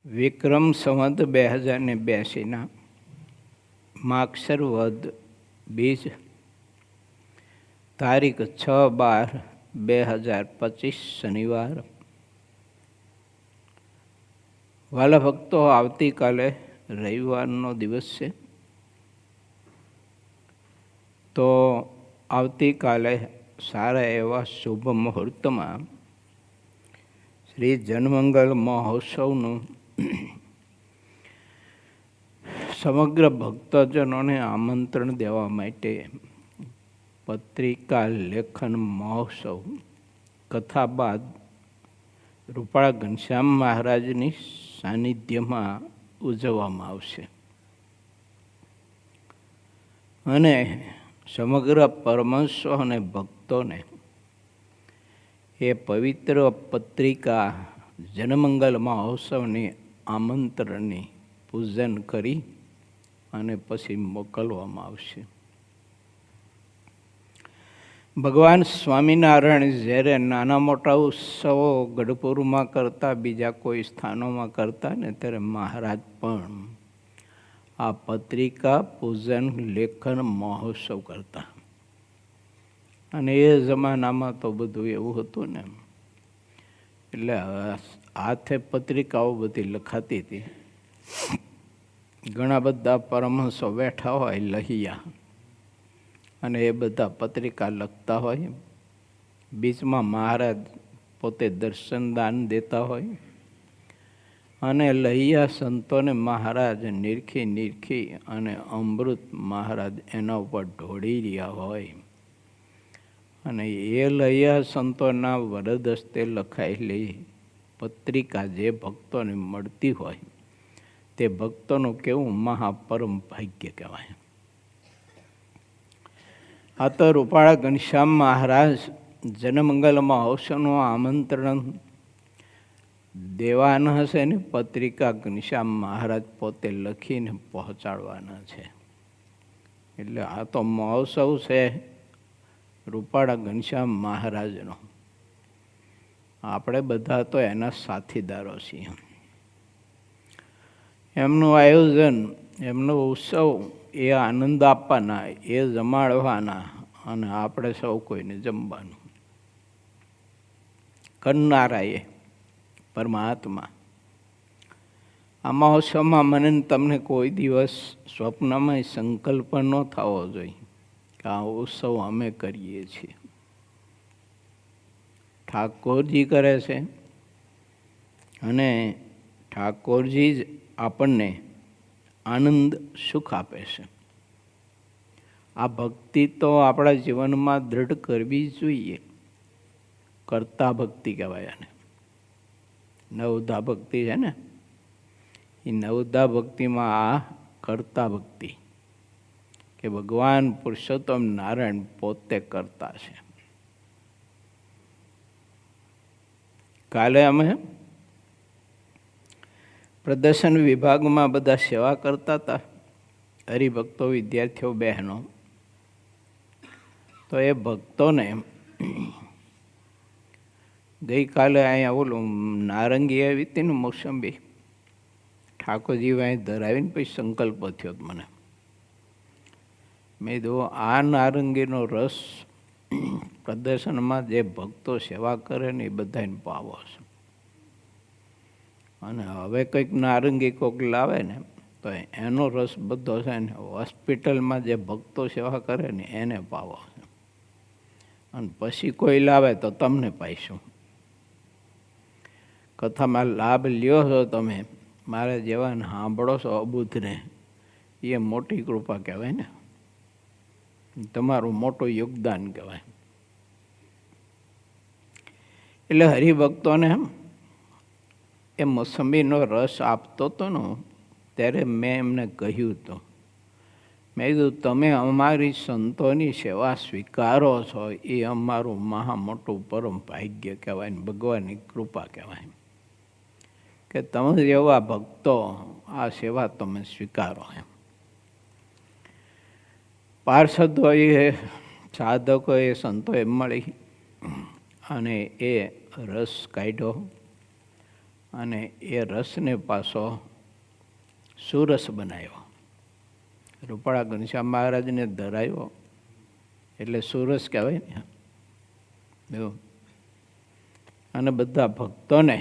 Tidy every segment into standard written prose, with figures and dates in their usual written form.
વિક્રમ સંવત 2082 માગસર વદ બીજ તારીખ 6/12/2025 શનિવાર. વાલા ભક્તો, આવતીકાલે રવિવારનો દિવસ છે. તો આવતીકાલે સારા એવા શુભ મુહૂર્તમાં શ્રી જનમંગલ મહોત્સવનું સમગ્ર ભક્તજનોને આમંત્રણ દેવા માટે પત્રિકા લેખન મહોત્સવ કથા બાદ રૂપાળા ઘનશ્યામ મહારાજની સાનિધ્યમાં ઉજવવામાં આવશે અને સમગ્ર પરમહંસો અને ભક્તોને એ પવિત્ર પત્રિકા જનમંગલ મહોત્સવની આમંત્રણની પૂજન કરી અને પછી મોકલવામાં આવશે. ભગવાન સ્વામિનારાયણ જ્યારે નાના મોટા ઉત્સવો ગઢપુરમાં કરતા, બીજા કોઈ સ્થાનોમાં કરતા ને, ત્યારે મહારાજ પણ આ પત્રિકા પૂજન લેખન મહોત્સવ કરતા. અને એ જમાનામાં તો બધું એવું હતું ને, એટલે હાથે પત્રિકાઓ બધી લખાતી હતી. ઘણા બધા પરમહંસો બેઠા હોય લહિયા, અને એ બધા પત્રિકા લખતા હોય. બીચમાં મહારાજ પોતે દર્શનદાન દેતા હોય અને લહિયા સંતોને મહારાજ નિરખી અને અમૃત મહારાજ એના ઉપર ઢોળી રહ્યા હોય. અને એ લહિયા સંતોના વરદ હસ્તે લખાયેલી પત્રિકા જે ભક્તોને મળતી હોય તે ભક્તોનું કેવું મહાપરમ ભાગ્ય કહેવાય. આ તો રૂપાળા ઘનશ્યામ મહારાજ જનમંગલ મહોત્સવનું આમંત્રણ દેવાના હશે ને, પત્રિકા ઘનશ્યામ મહારાજ પોતે લખીને પહોંચાડવાના છે. એટલે આ તો મહોત્સવ છે રૂપાળા ઘનશ્યામ મહારાજનો. આપણે બધા તો એના સાથીદારો છીએ. એમનું આયોજન, એમનો ઉત્સવ એ આનંદ આપવાના, એ જમાડવાના, અને આપણે સૌ કોઈને જમવાનું. કરનારા એ પરમાત્મા. આ મહોત્સવમાં મને તમને કોઈ દિવસ સ્વપ્નમાં સંકલ્પ ન થવો જોઈએ કે આ ઉત્સવ અમે કરીએ છીએ. ઠાકોરજી કરે છે અને ઠાકોરજી જ આપણને આનંદ સુખ આપે છે. આ ભક્તિ તો આપણા જીવનમાં દૃઢ કરવી જોઈએ. કરતા ભક્તિ કહેવાય આને. નવધા ભક્તિ છે ને, એ નવધા ભક્તિમાં આ કરતા ભક્તિ, કે ભગવાન પુરુષોત્તમ નારાયણ પોતે કરતા છે. કાલે અમે પ્રદર્શન વિભાગમાં બધા સેવા કરતા હતા, હરિભક્તો, વિદ્યાર્થીઓ, બહેનો. તો એ ભક્તોને ગઈકાલે અહીંયા ઓલું નારંગી આવી હતી ને, મોસંબી, ઠાકોરજી અહીં ધરાવીને પછી સંકલ્પ થયો મને. મેં કીધું આ નારંગીનો રસ પ્રદર્શનમાં જે ભક્તો સેવા કરે ને એ બધાને પાવો છે. અને હવે કંઈક નારંગી કોક લાવે ને તો એનો રસ બધો છે ને હોસ્પિટલમાં જે ભક્તો સેવા કરે ને એને પાવો છે. અને પછી કોઈ લાવે તો તમને પાઈશું. કથામાં લાભ લ્યો છો તમે, મારે જેવાને સાંભળો છો અબુધને, એ મોટી કૃપા કહેવાય ને, તમારું મોટું યોગદાન કહેવાય. એટલે હરિભક્તોને એ મોસંબીનો રસ આપતો હતો ને, ત્યારે મેં એમને કહ્યું હતું, મેં કીધું તમે અમારી સંતોની સેવા સ્વીકારો છો એ અમારું મહા મોટું પરમ ભાગ્ય કહેવાય ને, ભગવાનની કૃપા કહેવાય કે તમે જેવા ભક્તો આ સેવા તમે સ્વીકારો. એમ પાર્ષદોએ, સાધકોએ, સંતોએ મળી અને એ રસ કાઢ્યો અને એ રસને પાછો સુરસ બનાવ્યો. રૂપાળા ઘનશ્યામ મહારાજને ધરાવ્યો એટલે સુરસ કહેવાય ને એવું. અને બધા ભક્તોને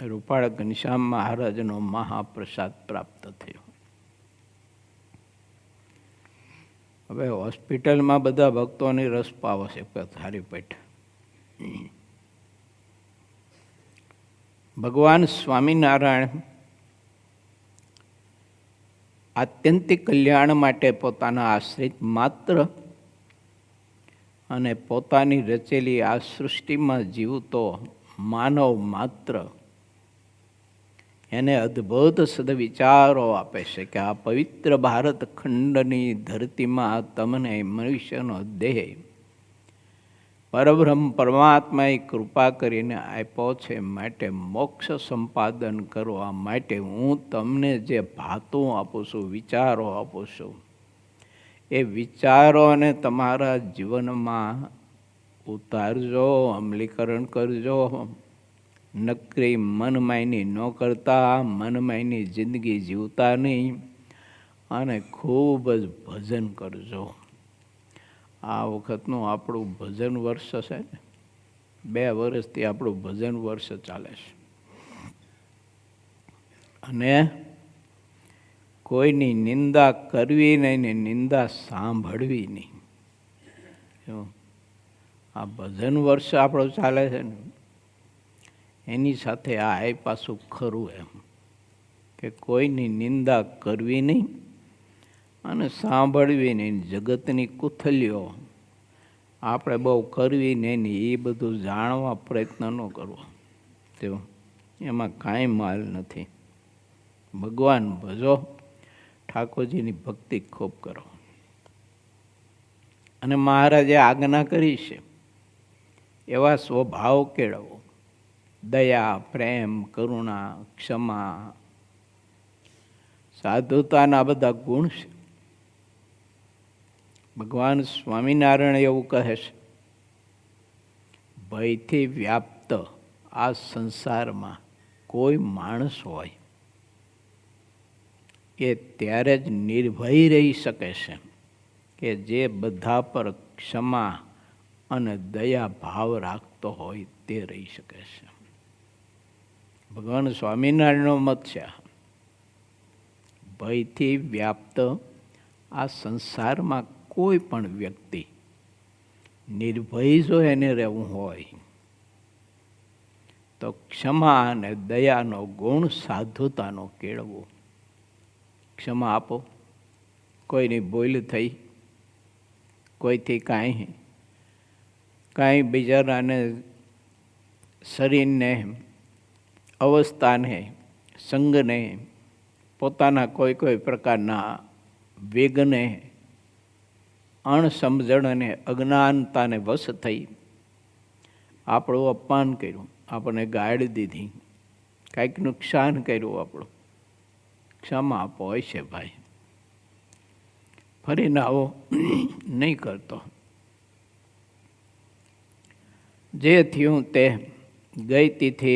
રૂપાળા ઘનશ્યામ મહારાજનો મહાપ્રસાદ પ્રાપ્ત થયો. હવે હોસ્પિટલમાં બધા ભક્તોની રસ પાવે છે થારી પેટ. ભગવાન સ્વામિનારાયણ આત્યંતિક કલ્યાણ માટે પોતાના આશ્રિત માત્ર અને પોતાની રચેલી આ સૃષ્ટિમાં જીવતો માનવ માત્ર એને અદ્ભુત સદવિચારો આપે છે કે આ પવિત્ર ભારત ખંડની ધરતીમાં તમને મનુષ્યનો દેહ પરબ્રહ્મ પરમાત્માએ કૃપા કરીને આપ્યો છે, માટે મોક્ષ સંપાદન કરવા માટે હું તમને જે ભાતું આપું છું, વિચારો આપું છું, એ વિચારોને તમારા જીવનમાં ઉતારજો, અમલીકરણ કરજો. નકરી મનમાયની ન કરતા, મનમાયની જિંદગી જીવતા નહીં, અને ખૂબ જ ભજન કરજો. આ વખતનું આપણું ભજન વર્ષ છે ને, 2 વર્ષથી આપણું ભજન વર્ષ ચાલે છે. અને કોઈની નિંદા કરવી નહીં ને નિંદા સાંભળવી નહીં. આ ભજન વર્ષ આપણો ચાલે છે ને, એની સાથે આ પાછું ખરું એમ કે કોઈની નિંદા કરવી નહીં અને સાંભળવી નહીં. જગતની કુથલીઓ આપણે બહુ કરવી નહીં, એ બધું જાણવા પ્રયત્ન ન કરવો, તેવું એમાં કાંઈ માલ નથી. ભગવાન ભજો, ઠાકોરજીની ભક્તિ ખૂબ કરો. અને મહારાજે આજ્ઞા કરી છે એવા સ્વભાવ કેળવો. દયા, પ્રેમ, કરુણા, ક્ષમા, સાધુતાના બધા ગુણ છે. ભગવાન સ્વામિનારાયણ એવું કહે છે, ભયથી વ્યાપ્ત આ સંસારમાં કોઈ માણસ હોય એ ત્યારે જ નિર્ભય રહી શકે છે કે જે બધા પર ક્ષમા અને દયા ભાવ રાખતો હોય તે રહી શકે છે. ભગવાન સ્વામિનારાયણનો મત છે, ભયથી વ્યાપ્ત આ સંસારમાં કોઈ પણ વ્યક્તિ નિર્ભય જો એને રહેવું હોય તો ક્ષમા અને દયાનો ગુણ, સાધુતાનો કેળવો. ક્ષમા આપો. કોઈની ભૂલ થઈ, કોઈથી કાંઈ બીજાને શરીરને, અવસ્થાને, સંગને, પોતાના કોઈ પ્રકારના વેગને, અણસમજણને, અજ્ઞાનતાને વશ થઈ આપણું અપમાન કર્યું, આપણને ગાળ દીધી, કાંઈક નુકસાન કર્યું આપણું, ક્ષમા આપો. હોય છે ભાઈ, ફરીને આવો નહીં કરતો. જે થયું તે ગઈ તિથિ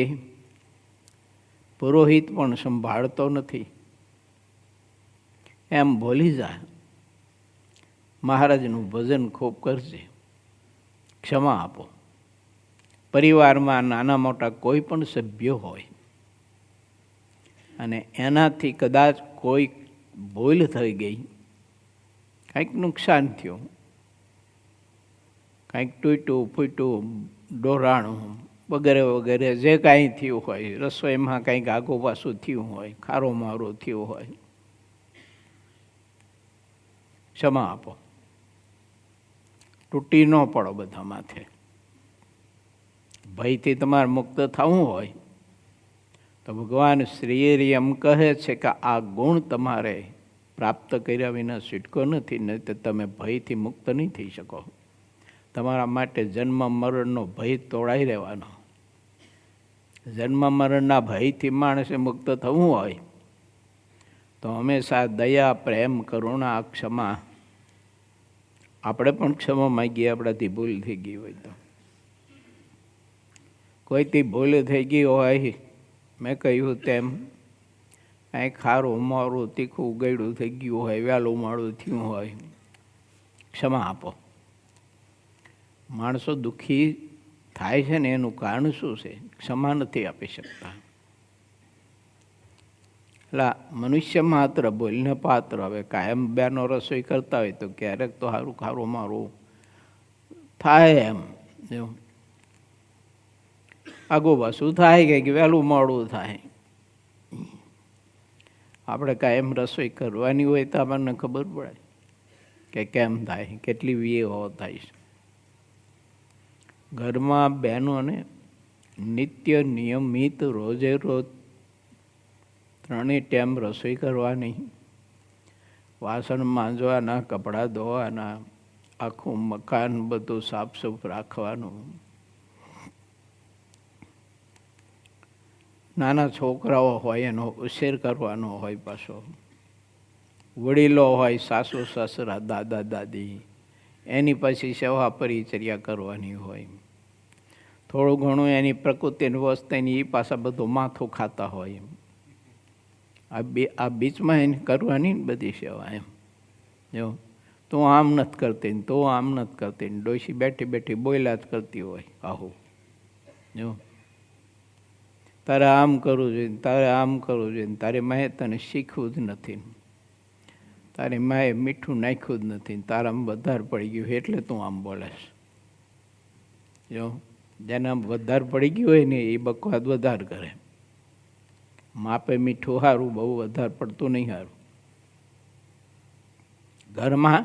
પુરોહિત પણ સંભાળતો નથી એમ ભૂલી જા. મહારાજનું ભજન ખૂબ કરજે. ક્ષમા આપો. પરિવારમાં નાના મોટા કોઈ પણ સભ્યો હોય અને એનાથી કદાચ કોઈ ભૂલ થઈ ગઈ, કાંઈક નુકસાન થયું, કાંઈક તૂટ્યું ફૂટ્યું, ડોરાણું વગેરે વગેરે જે કાંઈ થયું હોય, રસોઈમાં કાંઈક આગુ પાછું થયું હોય, ખારો મારો થયું હોય, ક્ષમા આપો. તૂટી ન પડો બધા માથે. ભયથી તમારે મુક્ત થવું હોય તો ભગવાન શ્રી એમ કહે છે કે આ ગુણ તમારે પ્રાપ્ત કર્યા વિના છૂટકો નથી, નહીં તો તમે ભયથી મુક્ત નહીં થઈ શકો. તમારા માટે જન્મ મરણનો ભય તોડાઈ રહેવાનો. જન્મ મરણના ભયથી માણસે મુક્ત થવું હોય તો હંમેશા દયા, પ્રેમ, કરુણા, ક્ષમા. આપણે પણ ક્ષમા માંગીએ આપણાથી ભૂલ થઈ ગઈ હોય તો. કોઈથી ભૂલ થઈ ગઈ હોય, મેં કહ્યું તેમ અહીં ખારું મોરું તીખું ગળ્યું થઈ ગયું હોય, વહેલું મોડું થયું હોય, ક્ષમા આપો. માણસો દુઃખી થાય છે ને એનું કારણ શું છે? ક્ષમા નથી આપી શકતા. એટલે મનુષ્ય માત્ર બોલને પાત્ર. હવે કાયમ બેનો રસોઈ કરતા હોય તો ક્યારેક તો સારું ખારું મારું થાય એમ. આગું પાછું થાય કે વહેલું મોડું થાય. આપણે કાયમ રસોઈ કરવાની હોય તો આપણને ખબર પડે કે કેમ થાય, કેટલી વ્યય થાય છે. ઘરમાં બહેનોને નિત્ય નિયમિત રોજે રોજ 3 ટાઈમ રસોઈ કરવાની, વાસણ માંજવાના, કપડાં ધોવાના, આખું મકાન બધું સાફસૂફ રાખવાનું. નાના છોકરાઓ હોય એનો ઉછેર કરવાનો હોય, પાછો વડીલો હોય, સાસુ સસરા, દાદા દાદી, એની પછી સેવા પરિચર્યા કરવાની હોય. થોડું ઘણું એની પ્રકૃતિની વસ્તુની એ પાછા બધું માથું ખાતા હોય. આ બીચમાં એને કરવાની બધી સેવા એમ. જો તું આમ નથી કરતી ને તું આમ નથી કરતી ને ડોશી બેઠી બેઠી બોલ્યા જ કરતી હોય. આવું જો તારે આમ કરવું જોઈએ, તારે આમ કરવું જોઈએ, તારી માએ તને શીખવું જ નથી, તારી માએ મીઠું નાખ્યું જ નથી, તારામાં વધારે પડી ગયું એટલે તું આમ બોલેશ. જો જેના વધારે પડી ગયું હોય ને એ બકવાદ વધારે કરે. માપે મીઠું સારું, બહુ વધારે પડતું નહીં સારું. ઘરમાં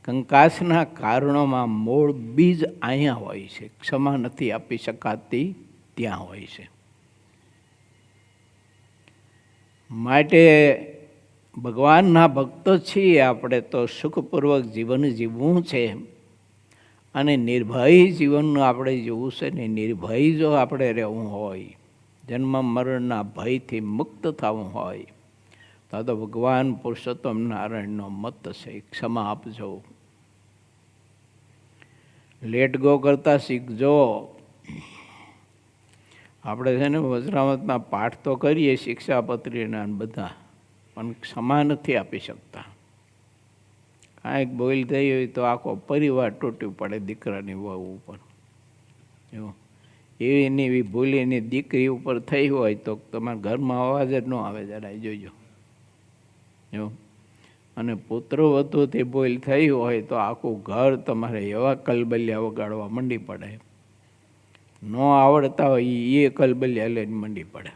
કંકાસના કારણોમાં મૂળ બીજ અહીંયા હોય છે. ક્ષમા નથી આપી શકાતી ત્યાં હોય છે. માટે ભગવાનના ભક્ત છીએ આપણે તો સુખપૂર્વક જીવન જીવવું છે અને નિર્ભય જીવનનું આપણે જીવવું છે ને. નિર્ભય જો આપણે રહેવું હોય, જન્મ મરણના ભયથી મુક્ત થવું હોય તો ભગવાન પુરુષોત્તમ નારાયણનો મત છે, ક્ષમા આપજો. લેટ ગો કરતા શીખજો. આપણે છે ને વજરામતના પાઠ તો કરીએ, શિક્ષાપત્રીના બધા, પણ ક્ષમા નથી આપી શકતા. કાંઈક બોલ થઈ હોય તો આખો પરિવાર તૂટી પડે દીકરાની વહુ ઉપર. એની એવી ભૂલ એની દીકરી ઉપર થઈ હોય તો તમારા ઘરમાં અવાજ જ ન આવે, જરા જોઈજો. જો અને પુત્ર વધુથી ભૂલ થઈ હોય તો આખું ઘર તમારે એવા કલબલિયા વગાડવા મંડી પડે. ન આવડતા હોય એ કલબલિયા લઈને મંડી પડે.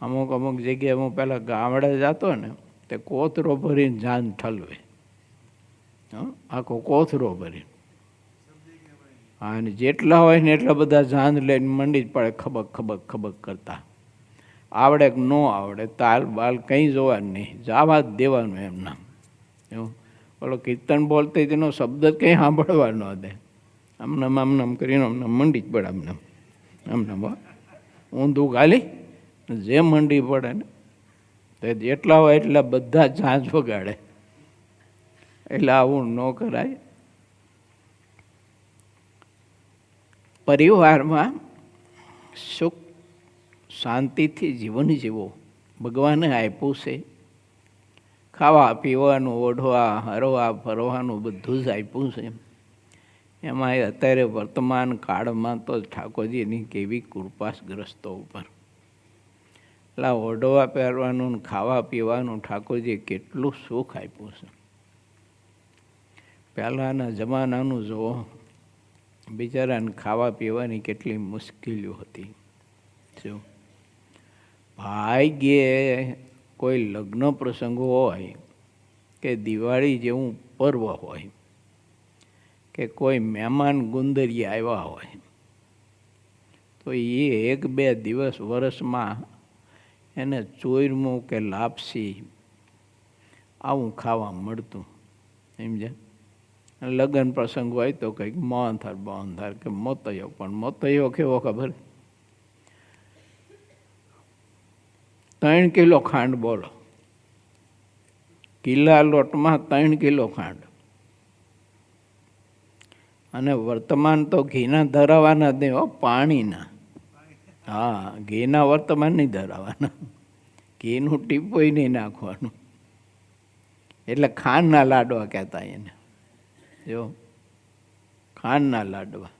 અમુક જગ્યાએ હું પહેલાં ગામડે જતો ને તે કોથરો ભરીને જાન ઠલવે. આખો કોથરો ભરીને. અને જેટલા હોય ને એટલા બધા જાન લઈને મંડી જ પડે ખબક ખબક ખબક કરતા. આવડે કે ન આવડે, તાલ બાલ કંઈ જોવાનું નહીં, જવા જ દેવાનું એમના. એવું ઓલો કીર્તન બોલતી તેનો શબ્દ જ કંઈ સાંભળવા ન દે. આમનામ કરીને અમને મંડી જ પડે. આમનામ ઊંધું ગાલી જે મંડી પડે ને તો જેટલા હોય એટલા બધા ઝાંઝ વગાડે. એટલે આવું ન કરાય. પરિવારમાં સુખ શાંતિથી જીવન જીવો ભગવાને આપ્યું છે. ખાવા પીવાનું, ઓઢવા હરવા ફરવાનું બધું જ આપ્યું છે. એમાં અત્યારે વર્તમાન કાળમાં તો ઠાકોરજીની કેવી કૃપા ગ્રસ્તો ઉપર. એટલે ઓઢવા પહેરવાનું, ખાવા પીવાનું ઠાકોરજીએ કેટલું સુખ આપ્યું છે. પહેલાંના જમાનાનું જુઓ, બિચારાને ખાવા પીવાની કેટલી મુશ્કેલીઓ હતી. શું ભાગ્યે કોઈ લગ્ન પ્રસંગ હોય કે દિવાળી જેવું પર્વ હોય કે કોઈ મહેમાન ગુંદરી આવ્યા હોય તો એ 1-2 દિવસ વર્ષમાં એને ચોરમું કે લાપસી આવું ખાવા મળતું. સમજ્યા? લગ્ન પ્રસંગ હોય તો કંઈક મોહનથાળ કે મોતૈયો. પણ મોતૈયો કેવો ખબર? 3 કિલો ખાંડ. બોલો, કિલ્લા લોટમાં 3 કિલો ખાંડ. અને વર્તમાન તો ઘીના ધરાવાના દેવો, પાણીના. હા, ઘીના વર્તમાન નહીં ધરાવવાના, ઘીનું ટીપોય નહીં નાખવાનું. એટલે ખાંડના લાડવા કહેતા એને. જો ખાંડના લાડવા,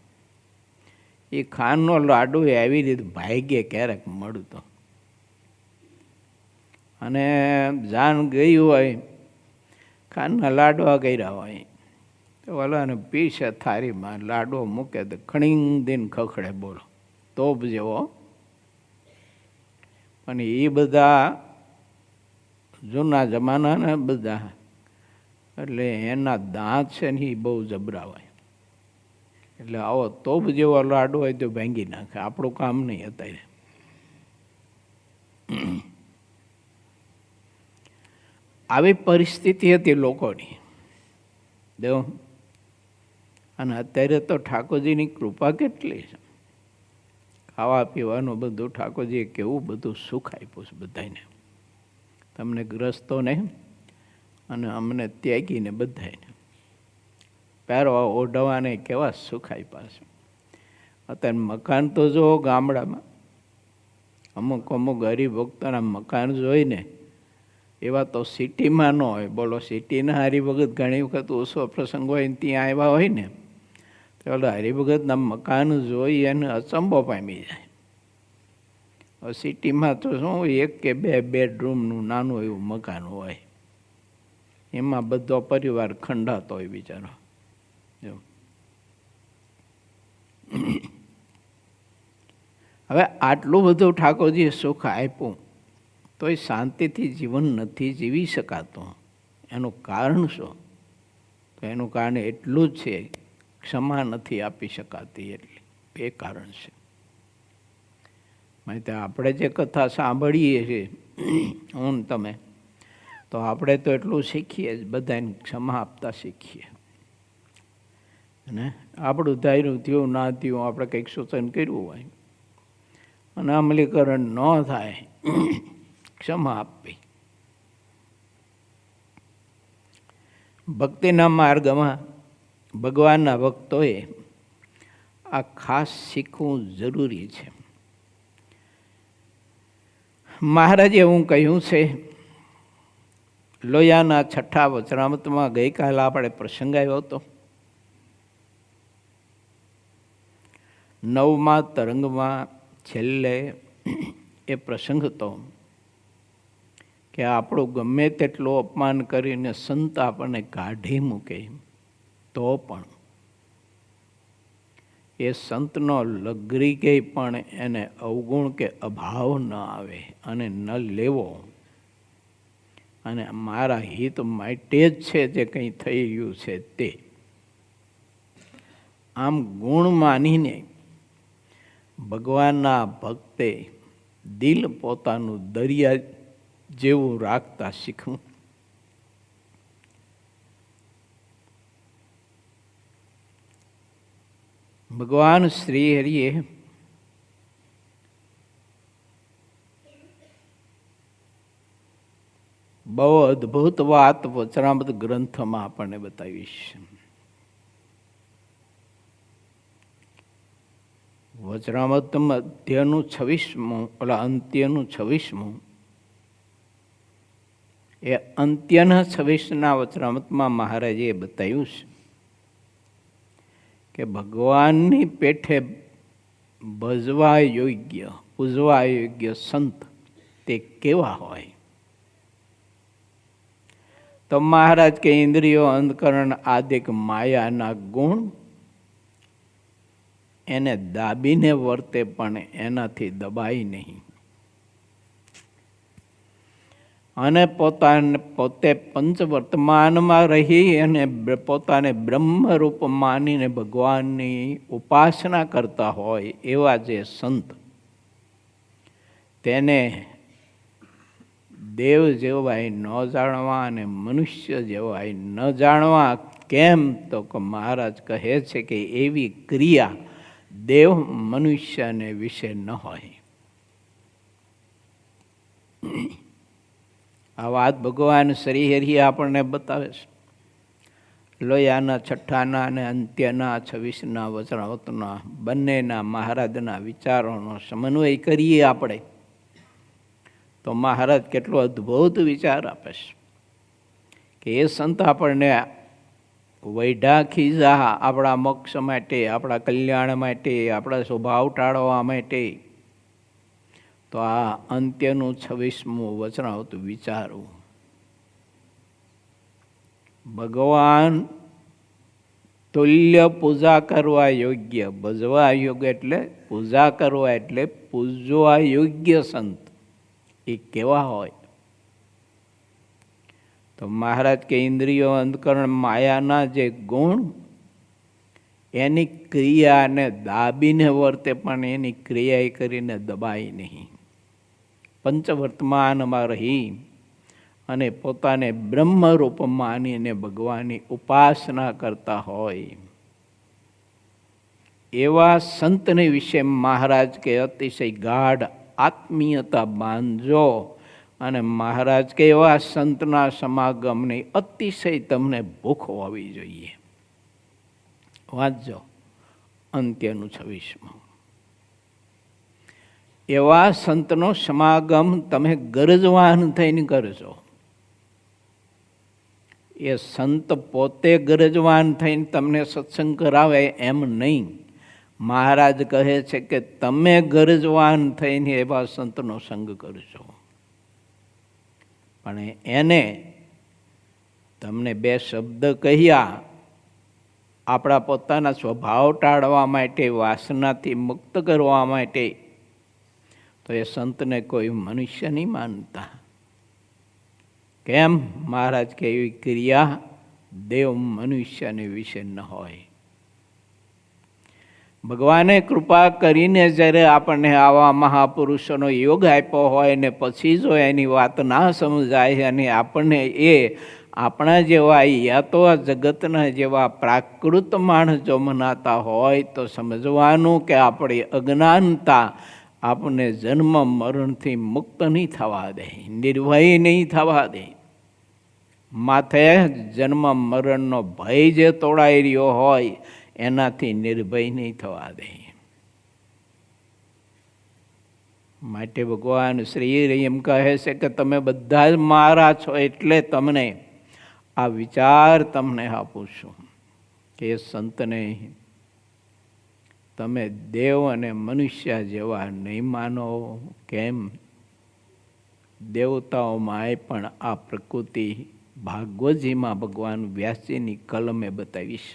એ ખાંડનો લાડુ એવી રીતે ભાગ્યે ક્યારેક મળતો. અને જાન ગઈ હોય, ખાંડના લાડવા કર્યા હોય તો ઓલાને પીસે થાળીમાં લાડવો મૂકે તો ખણીંગ દિન ખખડે, બોલો તોપ જેવો. પણ એ બધા જૂના જમાનાના બધા, એટલે એના દાંત છે ને એ બહુ જબરા હોય. એટલે આવો તોપ જેવો લાડુ હોય તો ભાંગી નાખે, આપણું કામ નહીં અત્યારે. આવી પરિસ્થિતિ હતી લોકોની. દેવ અને અત્યારે તો ઠાકોરજીની કૃપા કેટલી છે. ખાવા પીવાનું બધું ઠાકોરજીએ કેવું બધું સુખ આપ્યું છે બધાને, તમને ગ્રસ્તોને અને અમને ત્યાગીને બધાને. પહેરવા ઓઢવાને કેવા સુખ આપ્યા છે. અત્યારે મકાન તો જો ગામડામાં અમુક અમુક હરિભક્તોના મકાન જોઈને એવા તો સિટીમાં ન હોય. બોલો, સિટીના હરિભગત ઘણી વખત ઓછો પ્રસંગ હોય ને ત્યાં આવ્યા હોય ને તો ઓલા હરિભગતના મકાન જોઈ એને અચંબો પામી જાય. સિટીમાં તો શું, એક કે બે બેડરૂમનું નાનું એવું મકાન હોય, એમાં બધો પરિવાર ખંડાતો હોય બિચારો. હવે આટલું બધું ઠાકોરજીએ સુખ આપ્યું તોય શાંતિથી જીવન નથી જીવી શકાતું. એનું કારણ શું? તો એનું કારણ એટલું જ છે, ક્ષમા નથી આપી શકાતી. એટલે એ કારણ છે. માટે આપણે જે કથા સાંભળીએ છીએ હું તમે, તો આપણે તો એટલું શીખીએ જ, બધાને ક્ષમા આપતા શીખીએ. અને આપણું ધાર્યું થયું ના થયું, આપણે કંઈક સૂચન કર્યું હોય અને અમલીકરણ ન થાય, ક્ષમા આપવી. ભક્તિના માર્ગમાં ભગવાનના ભક્તોએ આ ખાસ શીખવું જરૂરી છે. મહારાજે એવું કહ્યું છે લોયાના 6 વચનામૃતમાં, ગઈકાલે આપણે પ્રસંગ આવ્યો હતો. 9મા તરંગમાં છેલ્લે એ પ્રસંગ હતો કે આપણું ગમે તેટલું અપમાન કરીને સંત આપણને કાઢી મૂકે તો પણ એ સંતનો લગરી કે પણ એને અવગુણ કે અભાવ ન આવે અને ન લેવો. અને મારા હિત માટે જ છે જે કંઈ થઈ રહ્યું છે તે, આમ ગુણ માનીને ભગવાનના ભક્તે દિલ પોતાનું દરિયા જેવું રાખતા શીખવું. ભગવાન શ્રી હરિએ બહુ અદ્ભુત વાત વચનામૃત ગ્રંથમાં આપણને બતાવી છે. વચનામૃત મધ્યનું 26મું, ઓલા અંત્યનું 26મું, એ અંત્યના 26ના વચનામૃતમાં મહારાજે બતાવ્યું છે કે ભગવાનની પેઠે ભજવા યોગ્ય, પૂજવા યોગ્ય સંત તે કેવા હોય. તો મહારાજ કે ઇન્દ્રિયો, અંતકરણ, આદિક માયાના ગુણ એને દાબીને વર્તે પણ એનાથી દબાય નહીં. અને પોતે પંચવર્તમાનમાં રહી અને પોતાને બ્રહ્મરૂપ માનીને ભગવાનની ઉપાસના કરતા હોય એવા જે સંત, તેને દેવ જેવાય ન જાણવા અને મનુષ્ય જેવાય ન જાણવા. કેમ? તો કે મહારાજ કહે છે કે એવી ક્રિયા દેવ મનુષ્યને વિશે ન હોય. આ વાત ભગવાન શ્રી હરિએ આપણને બતાવે છે. લોયાના છઠ્ઠાના અને અંત્યના 26ના વચનાવતના બંનેના મહારાજના વિચારોનો સમન્વય કરીએ આપણે તો મહારાજ કેટલો અદ્ભુત વિચાર આપે છે કે એ સંત આપણને વૈઢા ખીજા આપણા મોક્ષ માટે, આપણા કલ્યાણ માટે, આપણા સ્વભાવ ટાળવા માટે, તો આ અંત્યનું 26મું વચનાવતું વિચારવું. ભગવાન તુલ્ય પૂજા કરવા યોગ્ય, ભજવા યોગ્ય એટલે પૂજા કરવા એટલે પૂજવા યોગ્ય સંત એ કેવા હોય? તો મહારાજ કે ઇન્દ્રિયો, અંતકરણ, માયાના જે ગુણ એની ક્રિયાને દાબીને વર્તે પણ એની ક્રિયા કરીને દબાય નહીં. પંચવર્તમાનમાં રહી અને પોતાને બ્રહ્મરૂપ માનીને ભગવાનની ઉપાસના કરતા હોય એવા સંતને વિશે મહારાજ કે અતિશય ગાઢ આત્મીયતા બાંધજો અને મહારાજ કે એવા સંતના સમાગમની અતિશય તમને ભૂખ હોવી જોઈએ. વાંચજો અંત્યનું 26મું. એવા સંતનો સમાગમ તમે ગરજવાન થઈને કરજો. એ સંત પોતે ગરજવાન થઈને તમને સત્સંગ કરાવે એમ નહીં. મહારાજ કહે છે કે તમે ગરજવાન થઈને એવા સંતનો સંગ કરજો. પણ એને તમને 2 શબ્દ કહ્યા આપણા પોતાના સ્વભાવ ટાળવા માટે, વાસનાથી મુક્ત કરવા માટે, તો એ સંતને કોઈ મનુષ્ય નહીં માનતા. કેમ? મહારાજ કે એવી ક્રિયા દેવ મનુષ્યને વિશે ન હોય. ભગવાને કૃપા કરીને જ્યારે આપણને આવા મહાપુરુષોનો યોગ આપ્યો હોય ને પછી જો એની વાત ના સમજાય અને આપણને એ આપણા જેવા યા તો આ જગતના જેવા પ્રાકૃત માણસ જો મનાતા હોય તો સમજવાનું કે આપણી અજ્ઞાનતા આપણને જન્મ મરણથી મુક્ત નહીં થવા દે, નિર્ભય નહીં થવા દે. માથે જન્મ મરણનો ભય જે તોડાઈ રહ્યો હોય એનાથી નિર્ભય નહીં થવા દે. માટે ભગવાન શ્રી એમ કહે છે કે તમે બધા જ મારા છો એટલે તમને આ વિચાર તમને આપું છું કે એ સંતને તમે દેવ અને મનુષ્ય જેવા નહીં માનો. કેમ? દેવતાઓમાં પણ આ પ્રકૃતિ ભાગવતજીમાં ભગવાન વ્યાસજીની કલમે બતાવીશ.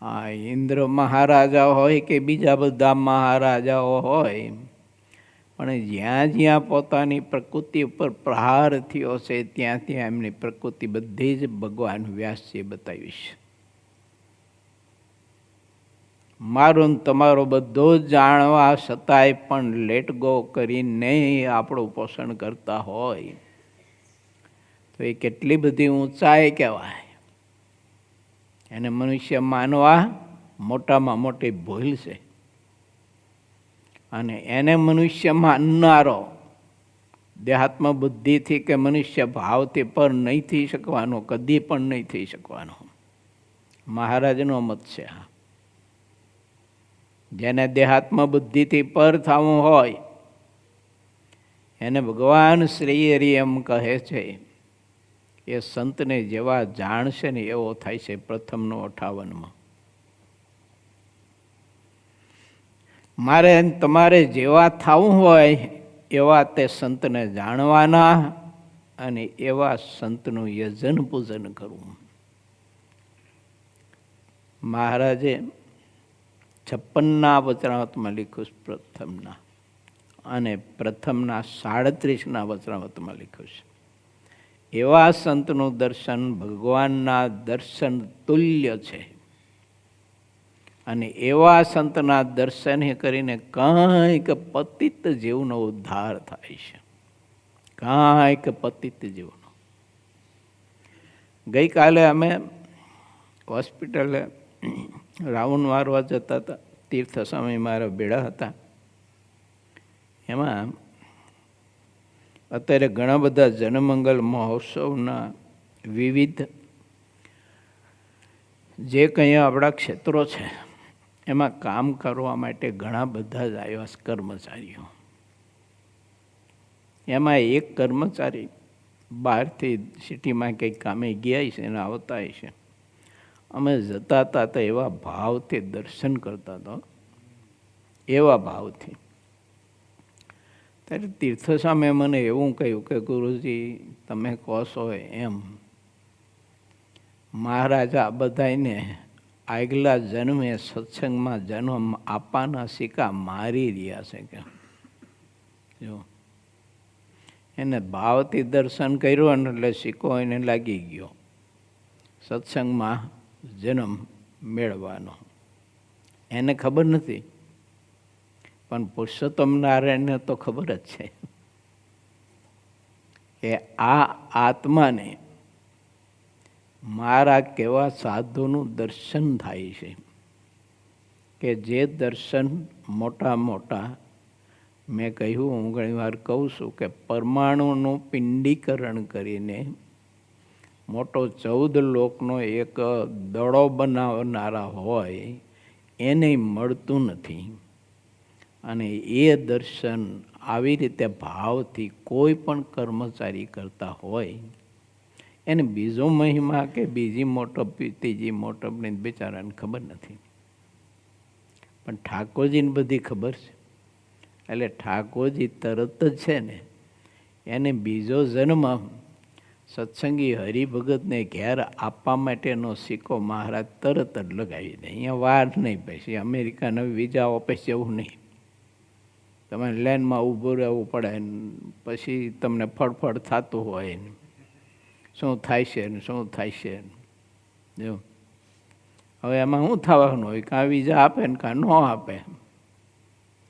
આ ઇન્દ્ર મહારાજા હોય કે બીજા બધા મહારાજાઓ હોય, પણ જ્યાં જ્યાં પોતાની પ્રકૃતિ ઉપર પ્રહાર થયો છે ત્યાં ત્યાં એમની પ્રકૃતિ બધી જ ભગવાન વ્યાસજીએ બતાવીશ. મારું તમારું બધું જ જાણવા છતાંય પણ લેટ ગો કરીને આપણું પોષણ કરતા હોય તો એ કેટલી બધી ઊંચાઈ કહેવાય. એને મનુષ્ય માનવા મોટામાં મોટી ભૂલ છે. અને એને મનુષ્ય માનનારો દેહાત્મ બુદ્ધિથી કે મનુષ્ય ભાવથી પર નહીં થઈ શકવાનો, કદી પણ નહીં થઈ શકવાનો. મહારાજનો મત છે. જેને દેહાત્મ બુદ્ધિથી પર થવું હોય એને ભગવાન શ્રી હરિ એમ કહે છે એ સંતને જેવા જાણશે ને એવો થાય છે. પ્રથમનો 58માં મારે તમારે જેવા થવું હોય એવા તે સંતને જાણવાના અને એવા સંતનું યજન પૂજન કરવું. મહારાજે 56ના વચનાવતમાં લખ્યું છે પ્રથમના, અને પ્રથમના 37ના વચનાવતમાં લખ્યું છે એવા સંતનું દર્શન ભગવાનના દર્શન તુલ્ય છે. અને એવા સંતના દર્શન કરીને કાંઈક પતિત જીવનો ઉદ્ધાર થાય છે. કાંઈક પતિત જીવનો. ગઈકાલે અમે હોસ્પિટલે રાઉન્ડ મારવા જતા હતા. તીર્થ સ્વામી મારા ભેળા હતા. એમાં અત્યારે ઘણા બધા જનમંગલ મહોત્સવના વિવિધ જે કંઈ આપણા ક્ષેત્રો છે એમાં કામ કરવા માટે ઘણા બધા જ આવ્યા છે કર્મચારીઓ. એમાં એક કર્મચારી બહારથી સિટીમાં કંઈક કામે ગયા છે અને આવતા છે. અમે જતા હતા તો એવા ભાવથી દર્શન કરતા હતા, એવા ભાવથી. ત્યારે તીર્થ સામે મને એવું કહ્યું કે ગુરુજી તમે કહો છો એમ મહારાજ આ બધાને આગલા જન્મે સત્સંગમાં જન્મ આપવાના સિક્કા મારી રહ્યા છે કે જો એને ભાવથી દર્શન કર્યું એટલે સિક્કો એને લાગી ગયો સત્સંગમાં જન્મ મેળવાનો. એને ખબર નથી, પણ પુરુષોત્તમ નારાયણને તો ખબર જ છે કે આ આત્માને મારા કેવા સાધુનું દર્શન થાય છે કે જે દર્શન મોટા મોટા, મેં કહ્યું, હું ઘણી વાર કહું છું કે પરમાણુનું પિંડીકરણ કરીને મોટો 14 લોકનો એક દડો બનાવનારા હોય એને મળતું નથી. અને એ દર્શન આવી રીતે ભાવથી કોઈ પણ કર્મચારી કરતા હોય એને બીજો મહિમા કે બીજી મોટપ ત્રીજી મોટપની બિચારાને ખબર નથી, પણ ઠાકોરજીને બધી ખબર છે. એટલે ઠાકોરજી તરત જ છે ને એને બીજો જન્મ સત્સંગી હરિભગતને ઘેર આપવા માટેનો સિક્કો મહારાજ તરત જ લગાવી દે. અહીંયા વાર નહીં, પછી અમેરિકાના વિઝા ઓફિસ એવું નહીં, તમારે લાઈનમાં ઊભું રહેવું પડે, પછી તમને ફળફળ થતું હોય ને શું થાય છે ને શું થાય છે. જો હવે એમાં શું થવાનું હોય, કાં વિઝા આપે ને કાં ન આપે.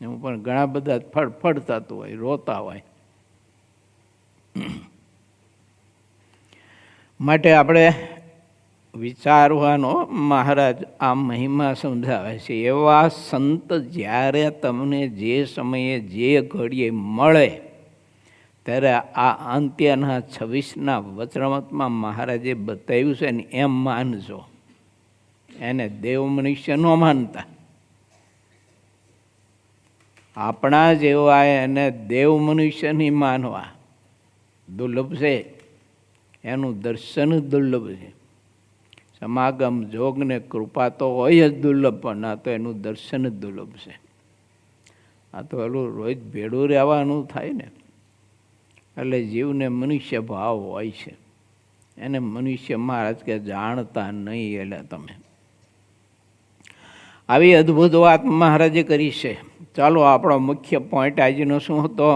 એવું પણ ઘણા બધા ફળફળ થતું હોય, રોતા હોય. માટે આપણે વિચારવાનો, મહારાજ આ મહિમા સમજાવે છે. એવા સંત જ્યારે તમને જે સમયે જે ઘડીએ મળે ત્યારે આ અંત્યના 26ના વચનામૃતમાં મહારાજે બતાવ્યું છે ને એમ માનજો. એને દેવ મનુષ્ય ન માનતા. આપણા જેવા એને દેવ મનુષ્ય નહીં માનવા. દુર્લભ છે, એનું દર્શન દુર્લભ છે. સમાગમ જોગ ને કૃપા તો હોય જ દુર્લભ, પણ આ તો એનું દર્શન જ દુર્લભ છે. આ તો એલું રોજ ભેડું રહેવાનું થાય ને, એટલે જીવને મનુષ્ય ભાવ હોય છે. એને મનુષ્ય મહારાજ કે જાણતા નહીં. એટલે તમે આવી અદ્ભુત વાત મહારાજે કરી છે. ચાલો આપણો મુખ્ય પોઈન્ટ આજનો શું હતો?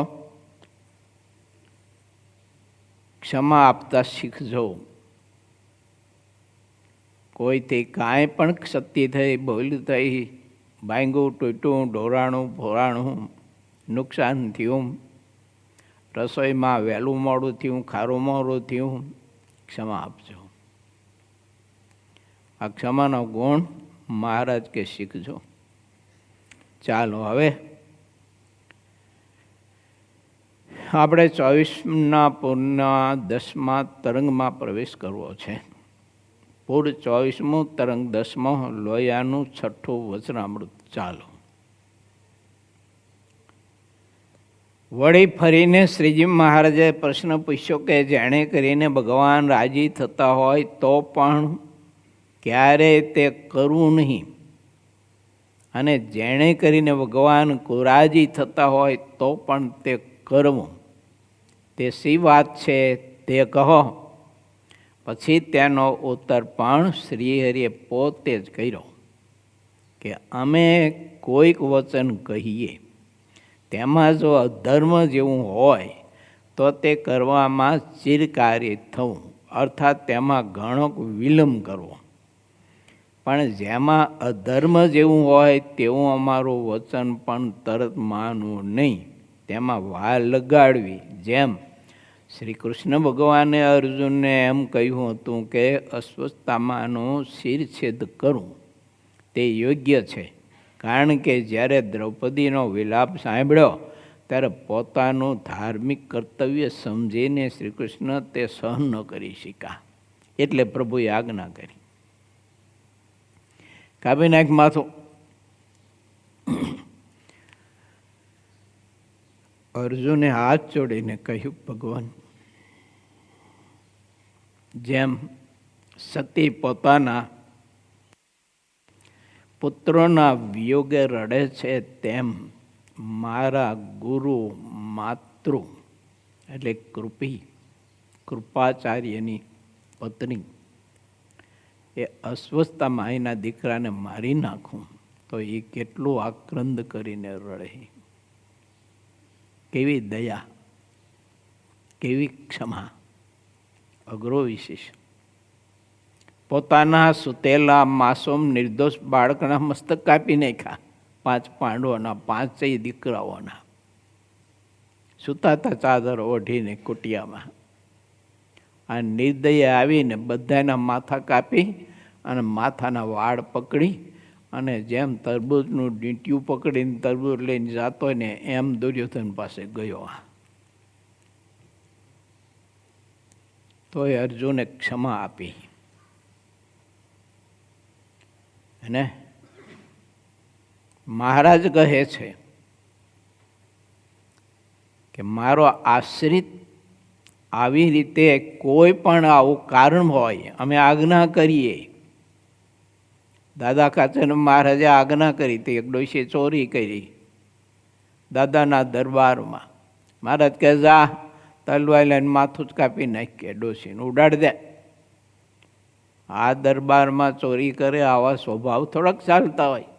ક્ષમા આપતા શીખજો. કોઈથી કાંઈ પણ ક્ષતિ થઈ, ભૂલ થઈ, ભાંગું તૂટ્યું, ઢોરાણું ફોરાણું, નુકસાન થયું, રસોઈમાં વહેલું મોડું થયું, ખારું મોડું થયું, ક્ષમા આપજો. આ ક્ષમાનો ગુણ મહારાજ કે શીખજો. ચાલો હવે આપણે 24ના પૂરના 10મા તરંગમાં પ્રવેશ કરવો છે. પૂર 24મું તરંગ 10મો લોયાનું 6ઠું વચનામૃત. ચાલો વળી ફરીને શ્રીજી મહારાજે પ્રશ્ન પૂછ્યો કે જેણે કરીને ભગવાન રાજી થતા હોય તો પણ ક્યારેય તે કરવું નહીં, અને જેણે કરીને ભગવાન કુરાજી થતા હોય તો પણ તે કરવું, તે શી વાત છે તે કહો. પછી તેનો ઉત્તર પણ શ્રીહરિએ પોતે જ કર્યો કે અમે કોઈક વચન કહીએ તેમાં જો અધર્મ જેવું હોય તો તે કરવામાં ચિરકારી થવું, અર્થાત તેમાં ઘણો વિલંબ કરવો. પણ જેમાં અધર્મ જેવું હોય તેવું અમારું વચન પણ તરત માનવું નહીં, તેમાં વાર લગાડવી. જેમ શ્રી કૃષ્ણ ભગવાને અર્જુનને એમ કહ્યું હતું કે અસ્વસ્થતામાંનું શિરછેદ કરવું તે યોગ્ય છે, કારણ કે જ્યારે દ્રૌપદીનો વિલાપ સાંભળ્યો ત્યારે પોતાનું ધાર્મિક કર્તવ્ય સમજીને શ્રી કૃષ્ણ તે સહન ન કરી શક્યા, એટલે પ્રભુએ આજ્ઞા કરી, કાપી નાખ માથું. અર્જુને હાથ જોડીને કહ્યું, ભગવાન, જેમ સતી પોતાના પુત્રોના વિયોગે રડે છે, તેમ મારા ગુરુ માતૃ એટલે કૃપાચાર્યની પત્ની એ અસ્વસ્થતામાં એના દીકરાને મારી નાખું તો એ કેટલું આક્રંદ કરીને રડે. કેવી દયા, કેવી ક્ષમા, અઘરો વિશેષ. પોતાના સુતેલા માસૂમ નિર્દોષ બાળકના મસ્તક કાપી નાખ્યા, 5 પાંડવોના, 5 દીકરાઓના. સુતાતા ચાદર ઓઢીને કુટિયામાં. આ નિર્દયે આવીને બધાના માથા કાપી અને માથાના વાળ પકડી અને જેમ તરબૂચનું ડીંટિયું પકડીને તરબૂચ લઈને જાતો ને એમ દુર્યોધન પાસે ગયો. તોય અર્જુને ક્ષમા આપી. અને મહારાજ કહે છે કે મારો આશ્રિત આવી રીતે કોઈ પણ આવું કારણ હોય, અમે આજ્ઞા કરીએ. દાદા કાચન મહારાજે આજ્ઞા કરી હતી, એક ડોશીએ ચોરી કરી દાદાના દરબારમાં. મહારાજ કહે, જા તલવાર લઈને માથું જ કાપી નાખીએ, ડોશીને ઉડાડી દે. આ દરબારમાં ચોરી કરે આવા સ્વભાવ થોડાક ચાલતા હોય.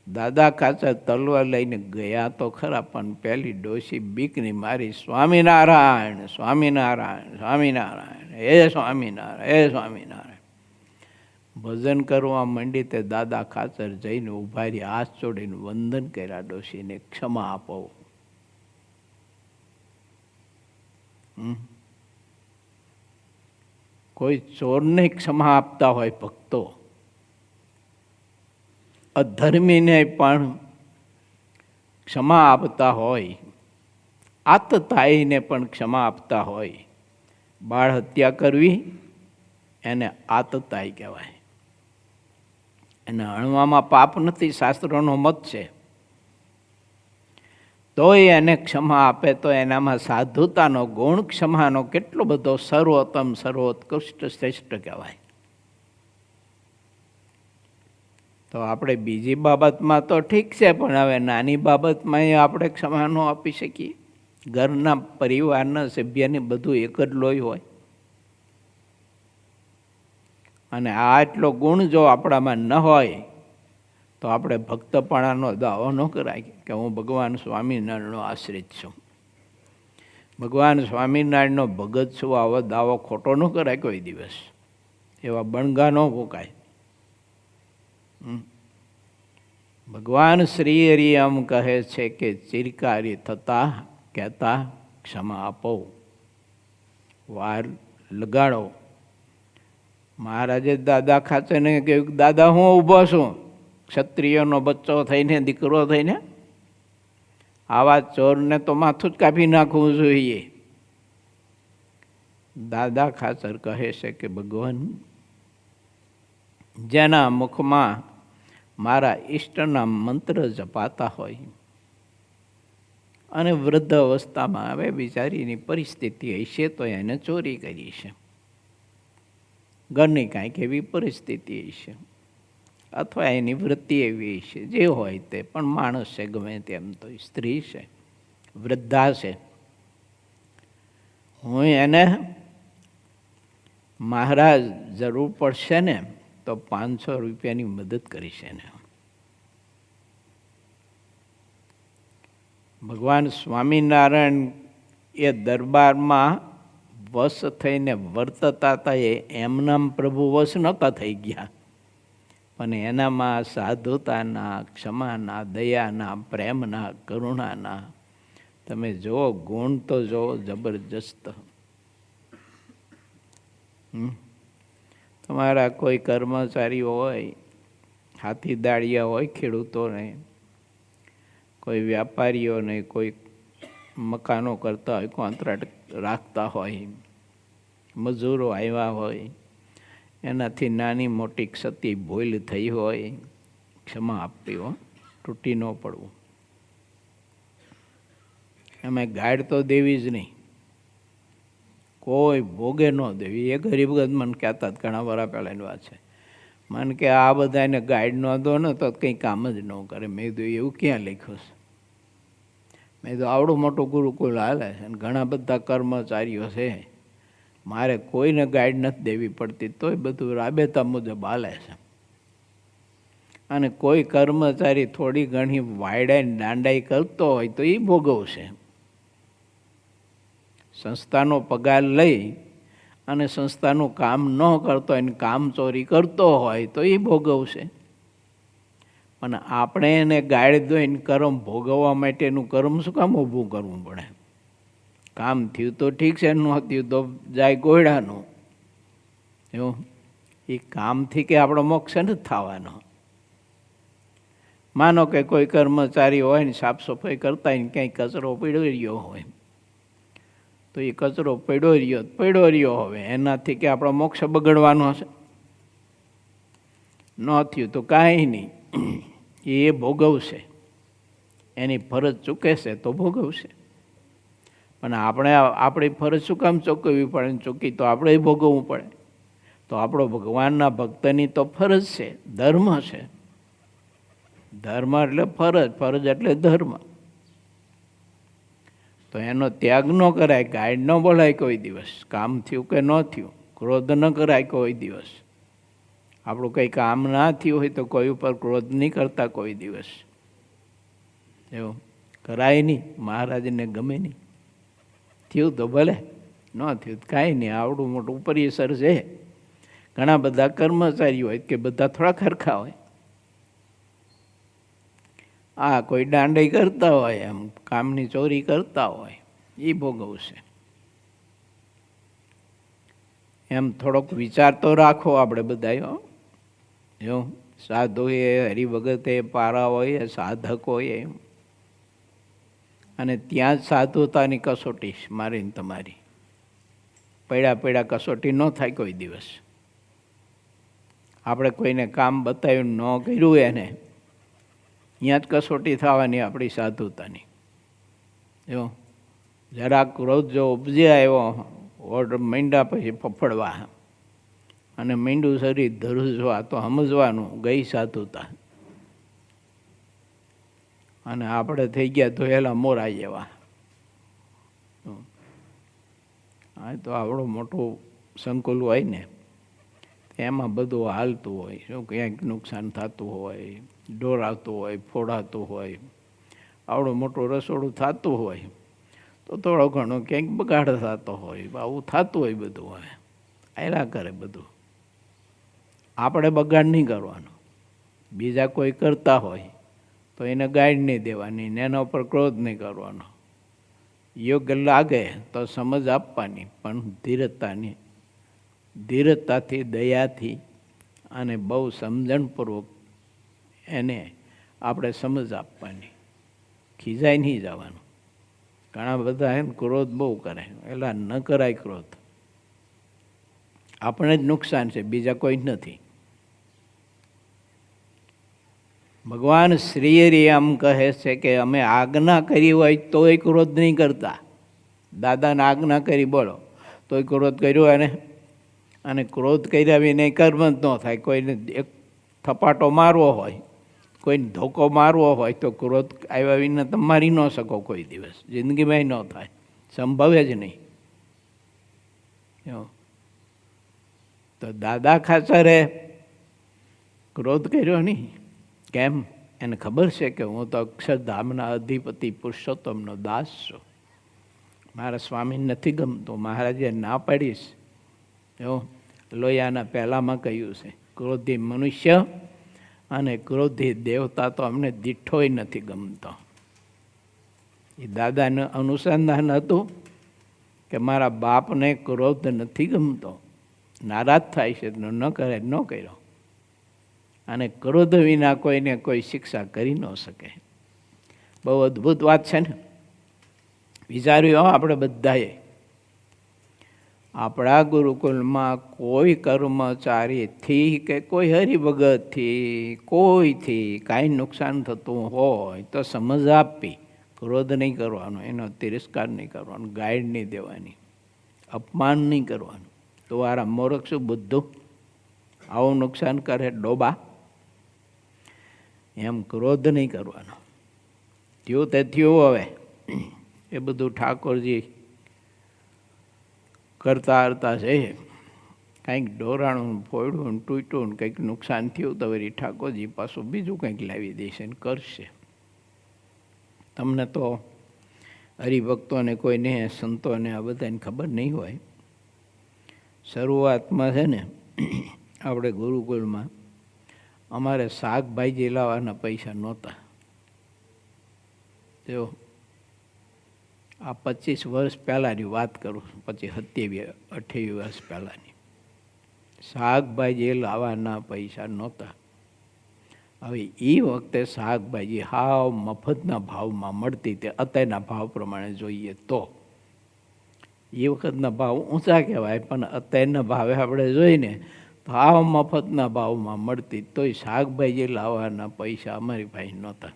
દાદા કાચા તલવાર લઈને ગયા તો ખરા, પણ પેલી ડોશી બીકની મારી સ્વામિનારાયણ સ્વામિનારાયણ સ્વામિનારાયણ હે સ્વામિનારાયણ હે સ્વામિનારાયણ ભજન કરવા માંડી. તે દાદા ખાચર જઈને ઉભા રહી, હાથ જોડીને વંદન કર્યા, ડોશીને ક્ષમા આપો. કોઈ ચોરને ક્ષમા આપતા હોય ભક્તો, અધર્મીને પણ ક્ષમા આપતા હોય, આતતાઈને પણ ક્ષમા આપતા હોય. બાળ હત્યા કરવી એને આતતાઈ કહેવાય. એને હણવામાં પાપ નથી, શાસ્ત્રોનો મત છે. તોય એને ક્ષમા આપે તો એનામાં સાધુતાનો ગુણ, ક્ષમાનો કેટલો બધો સર્વોત્તમ સર્વોત્કૃષ્ટ શ્રેષ્ઠ કહેવાય. તો આપણે બીજી બાબતમાં તો ઠીક છે, પણ હવે નાની બાબતમાં આપણે ક્ષમા ન આપી શકીએ. ઘરના પરિવારના સભ્યને બધું એક જ લોહી હોય, અને આટલો ગુણ જો આપણામાં ન હોય તો આપણે ભક્તપણાનો દાવો ન કરાય કે હું ભગવાન સ્વામિનારાયણનો આશ્રિત છું, ભગવાન સ્વામિનારાયણનો ભગત છું. આવો દાવો ખોટો ન કરાય કોઈ દિવસ, એવા બણગા ન ફૂંકાય. ભગવાન શ્રી હરિ એમ કહે છે કે ચિરકારી થતા કહેતા ક્ષમા આપો, વાર લગાડો. મહારાજે દાદા ખાચરને કહ્યું, દાદા હું ઊભો છું, ક્ષત્રિયનો બચ્ચો થઈને, દીકરો થઈને, આવા ચોરને તો માથું જ કાપી નાખવું જોઈએ. દાદા ખાચર કહે છે કે ભગવાન, જેના મુખમાં મારા ઈષ્ટના મંત્ર જપાતા હોય અને વૃદ્ધ અવસ્થામાં હવે બિચારીની પરિસ્થિતિ હશે તો એને ચોરી કરી છે, ઘરની કાંઈક એવી પરિસ્થિતિ હશે, અથવા એની વૃત્તિ એવી છે, જે હોય તે, પણ માણસ છે ગમે તેમ, તો સ્ત્રી છે, વૃદ્ધા છે. હું એને મહારાજ જરૂર પડશે ને તો 500 રૂપિયાની મદદ કરીશ એને. ભગવાન સ્વામિનારાયણ એ દરબારમાં વશ થઈને વર્તતા હતા, એમનામ પ્રભુ વશ નહોતા થઈ ગયા, પણ એનામાં સાધુતાના, ક્ષમાના, દયાના, પ્રેમના, કરુણાના તમે જુઓ ગુણ તો જુઓ જબરજસ્ત. તમારા કોઈ કર્મચારીઓ હોય, હાથી દાળિયા હોય ખેડૂતોને, કોઈ વ્યાપારીઓને કોઈ મકાનો કરતા હોય, કોન્ટ્રાક્ટ રાખતા હોય, મજૂરો આવ્યા હોય, એનાથી નાની મોટી ક્ષતિ ભૂલ થઈ હોય, ક્ષમા આપવી હો, તૂટી ન પડવું. એમાં ગાઈડ તો દેવી જ નહીં, કોઈ ભોગે ન દેવી. એ ગરીબ મને કહેતા ઘણા વાર પહેલાંની વાત છે, મને કે આ બધાને ગાઈડ ન દો ને તો કંઈ કામ જ ન કરે. મેં કીધું એવું ક્યાં લખ્યું છે? મેં કીધું આવડું મોટું ગુરુકુળ હાલે છે અને ઘણા બધા કર્મચારીઓ છે, મારે કોઈને ગાઈડ નથી દેવી પડતી, તોય બધું રાબેતા મુજબ હાલે છે. અને કોઈ કર્મચારી થોડી ઘણી વાયડાઈ દાંડાઈ કરતો હોય તો એ ભોગવશે. સંસ્થાનો પગાર લઈ અને સંસ્થાનું કામ ન કરતો હોય, કામ ચોરી કરતો હોય તો એ ભોગવશે. પણ આપણે એને ગાઈડ દઈને કર્મ ભોગવવા માટેનું કર્મ શું કામ ઊભું કરવું પડે? કામ થયું તો ઠીક છે, ન થયું તો જાય ગોયડાનું. એવું એ કામથી કે આપણો મોક્ષ નથી થવાનો. માનો કે કોઈ કર્મચારી હોય ને સાફ સફાઈ કરતા હોય ને ક્યાંય કચરો પડ્યો રહ્યો હોય, તો એ કચરો પડ્યો રહ્યો હવે એનાથી કે આપણો મોક્ષ બગડવાનો છે? ન થયું તો કાંઈ નહીં, એ ભોગવશે. એની ફરજ ચૂકે છે તો ભોગવશે. પણ આપણે આપણી ફરજ શું કામ ચૂકવવી પડે? ચૂકી તો આપણે ભોગવવું પડે. તો આપણો ભગવાનના ભક્તની તો ફરજ છે, ધર્મ છે. ધર્મ એટલે ફરજ, ફરજ એટલે ધર્મ. તો એનો ત્યાગ ન કરાય, ગાઈડ ન બોલાય કોઈ દિવસ. કામ થયું કે ન થયું, ક્રોધ ન કરાય કોઈ દિવસ. આપણું કંઈ કામ ના થયું હોય તો કોઈ ઉપર ક્રોધ નહીં કરતા કોઈ દિવસ. એવું કરાય નહીં, મહારાજને ગમે નહીં. થયું તો ભલે, ન થયું કાંઈ નહીં. આવડું મોટું પરિસર છે, ઘણા બધા કર્મચારીઓ હોય કે બધા થોડા ખરખા હોય. આ કોઈ દાંડાઈ કરતા હોય, એમ કામની ચોરી કરતા હોય, એ ભોગવશે. એમ થોડોક વિચાર તો રાખો આપણે બધા. જો સાધુ એ હરિભગતે પારા હોય, સાધક હોય, એમ અને ત્યાં જ સાધુતાની કસોટી મારીને તમારી પડ્યા કસોટી ન થાય કોઈ દિવસ. આપણે કોઈને કામ બતાવ્યું ન કર્યું એને, ત્યાં જ કસોટી થવાની આપણી સાધુતાની. જો જરાક ક્રોધ જો ઉપજી આવ્યો, ઓર્ડર માંડ્યા પછી ફફડવા અને મીંડું શરીર ધરુજવા, તો સમજવાનું ગઈ સાધુતા. અને આપણે થઈ ગયા ધોયેલા મોરા જેવા. હા, તો આવડું મોટું સંકુલ હોય ને, એમાં બધું હાલતું હોય. શું ક્યાંક નુકસાન થતું હોય, ઢોરાતું હોય, ફોડાતું હોય, આવડું મોટું રસોડું થતું હોય, તો થોડો ઘણો ક્યાંક બગાડ થતો હોય, આવું થતું હોય બધું. હવે આયલા કરે બધું. આપણે બગાડ નહીં કરવાનો. બીજા કોઈ કરતા હોય તો એને ગાઈડ નહીં દેવાની, એના ઉપર ક્રોધ નહીં કરવાનો. યોગ્ય લાગે તો સમજ આપવાની, પણ ધીરજતાની, ધીરજતાથી, દયાથી અને બહુ સમજણપૂર્વક એને આપણે સમજ આપવાની. ખીજાઈ નહીં જવાનું. ઘણા બધા એમ ક્રોધ બહુ કરે, એટલે ન કરાય ક્રોધ. આપણે જ નુકસાન છે, બીજા કોઈ જ નથી. ભગવાન શ્રી એમ કહે છે કે અમે આજ્ઞા કરી હોય તોય ક્રોધ નહીં કરતા. દાદાને આજ્ઞા કરી બોલો તોય ક્રોધ કર્યો એને, અને ક્રોધ કર્યા વિના કર્મ જ ન થાય. કોઈને એક થપાટો મારવો હોય, કોઈને ધોકો મારવો હોય તો ક્રોધ આવ્યા વિના તમે મારી ન શકો કોઈ દિવસ, જિંદગીમાં ન થાય, સંભવે જ નહીં. તો દાદા ખાચરે ક્રોધ કર્યો નહીં. કેમ? એને ખબર છે કે હું તો અક્ષરધામના અધિપતિ પુરુષોત્તમનો દાસ છું. મારા સ્વામી નથી ગમતો, મહારાજે ના પાડીશ. એવું લોયાના પહેલામાં કહ્યું છે, ક્રોધી મનુષ્ય અને ક્રોધી દેવતા તો અમને દીઠોય નથી ગમતો. એ દાદાનું અનુસંધાન હતું કે મારા બાપને ક્રોધ નથી ગમતો, નારાજ થાય છે, ન કરે, ન કર્યો. અને ક્રોધ વિના કોઈને કોઈ શિક્ષા કરી ન શકે. બહુ અદ્ભુત વાત છે ને. વિચાર્યું આપણે બધાએ, આપણા ગુરુકુલમાં કોઈ કર્મચારીથી કે કોઈ હરિભગતથી કોઈથી કાંઈ નુકસાન થતું હોય તો સમજ આપી, ક્રોધ નહીં કરવાનો, એનો તિરસ્કાર નહીં કરવાનો, ગાઈડ નહીં દેવાની, અપમાન નહીં કરવાનું. તો આરા મોરખ શું બુદ્ધું આવું નુકસાન કરે ડોબા? એમ ક્રોધ નહીં કરવાનો. થયું તે થયું. હવે એ બધું ઠાકોરજી કરતા કરતા છે. કંઈક ડોરાણું ફોડ્યું ને તૂટ્યું ને કંઈક નુકસાન થયું તો વળી ઠાકોરજી પાછું બીજું કંઈક લાવી દેશે ને કરશે. તમને તો હરિભક્તોને કોઈને સંતોને આ બધાને ખબર નહીં હોય. શરૂઆતમાં છે ને આપણે ગુરુકુળમાં અમારે શાકભાજી લાવવાના પૈસા નહોતા. જો આ 25 વર્ષ પહેલાંની વાત કરું, પછી 27-28 વર્ષ પહેલાંની. શાકભાજી લાવવાના પૈસા નહોતા. હવે એ વખતે શાકભાજી હાવ મફતના ભાવમાં મળતી. તે અત્યારના ભાવ પ્રમાણે જોઈએ તો એ વખતના ભાવ ઊંચા કહેવાય, પણ અત્યારના ભાવે આપણે જોઈને તો હાવ મફતના ભાવમાં મળતી. તોય શાકભાજી લાવવાના પૈસા અમારી પાસે નહોતા.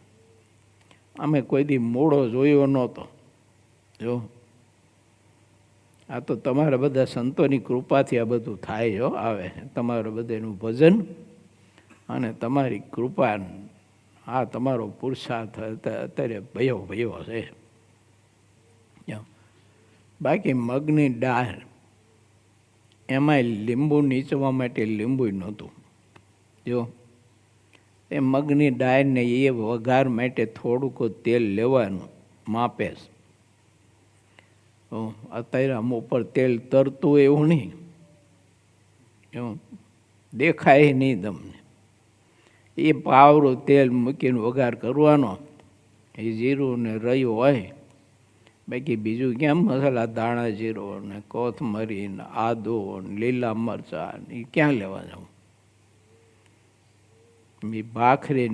અમે કોઈ દી મોડો જોયો નહોતો. જો આ તો તમારા બધા સંતોની કૃપાથી આ બધું થાય. જો આવે તમારા બધાનું ભજન અને તમારી કૃપા, આ તમારો પુરુષાર્થ અત્યારે ભયો છે. બાકી મગની દાળ એમાંય લીંબુ નીચવા માટે લીંબુ નહોતું. જો એ મગની દાળને એ વઘાર માટે થોડુંક તેલ લેવાનું માપે. અત્યારે આમ ઉપર તેલ તરતું એવું નહીં, એવું દેખાય નહીં તમને. એ પાવરું તેલ મૂકીને વઘાર કરવાનો. એ જીરું ને રહ્યું હોય, બાકી બીજું કેમ મસાલા, દાણા જીરો ને કોથમરી ને આદુ ને લીલા મરચાં એ ક્યાં લેવા જાઉં? ભાખરી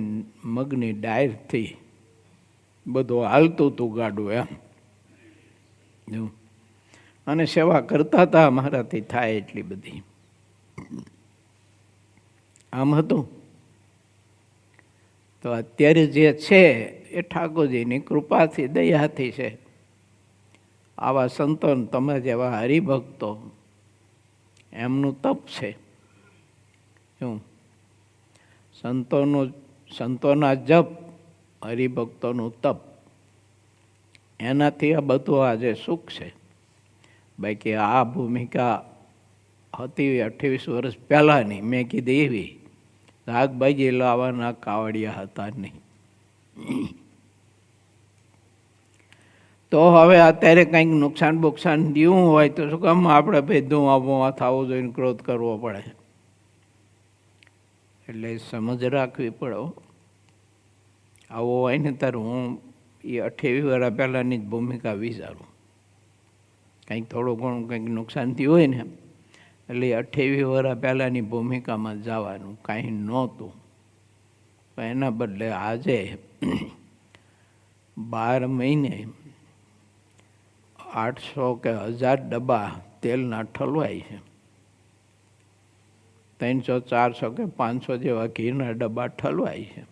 મગની ડાયરથી બધું હાલતું હતું ગાડું એમ. અને સેવા કરતા હતા અમારાથી થાય એટલી બધી. આમ હતું. તો અત્યારે જે છે એ ઠાકોરજીની કૃપાથી દયાથી છે. આવા સંતો, તમે જેવા હરિભક્તો, એમનું તપ છે. શું સંતોના જપ, હરિભક્તોનું તપ, એનાથી આ બધું આજે સુખ છે. બાકી આ ભૂમિકા હતી 28 વર્ષ પહેલાંની. મેં કીધી એવી, શાકભાજી લાવવાના કાવડિયા હતા નહીં. તો હવે અત્યારે કંઈક નુકસાન બુકસાન થયું હોય તો શું કામ આપણે ભાઈ ધુઆ થવું જોઈએ, ક્રોધ કરવો પડે? એટલે સમજ રાખવી પડે. આવો હોય ને ત્યારે હું એ 28 વર્ષ પહેલાંની જ ભૂમિકા વિચારું. કંઈક થોડું ઘણું કંઈક નુકસાન થયું હોય ને એટલે 28 વર્ષ પહેલાંની ભૂમિકામાં જવાનું. કાંઈ નહોતું, પણ એના બદલે આજે 12 મહિને 800 કે 1000 ડબ્બા તેલના ઠલવાય છે. 300, 400 કે 500 જેવા ઘીના ડબ્બા ઠલવાય છે.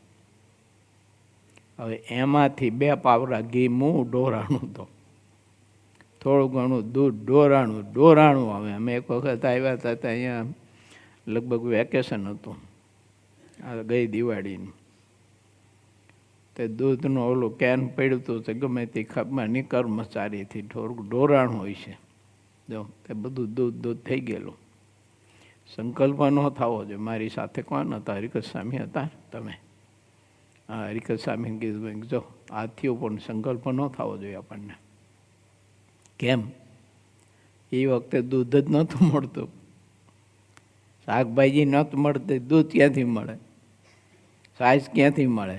હવે એમાંથી 2 પાવડા ઘી મું ડોરાણું, તો થોડું ઘણું દૂધ ડોરાણું. હવે અમે એક વખત આવ્યા હતા તો અહીંયા લગભગ વેકેશન હતું, આ ગઈ દિવાળીનું. તે દૂધનું ઓલું કેન પડ્યું હતું, તે ગમે તે ખબરની કર્મચારીથી થોડુંક ડોરાણું હોય છે. જો તે બધું દૂધ થઈ ગયેલું. સંકલ્પ ન થવો જોઈએ. મારી સાથે કોણ હતા? હરિકૃષ્ણ સ્વામી હતા. તમે? હા, હરિકૃષ્ણ સ્વામી કીધું જો આ થયું, પણ સંકલ્પ ન થવો જોઈએ આપણને. કેમ? એ વખતે દૂધ જ નહોતું મળતું, શાકભાજી નહોતું મળતું, દૂધ ક્યાંથી મળે? છાશ ક્યાંથી મળે?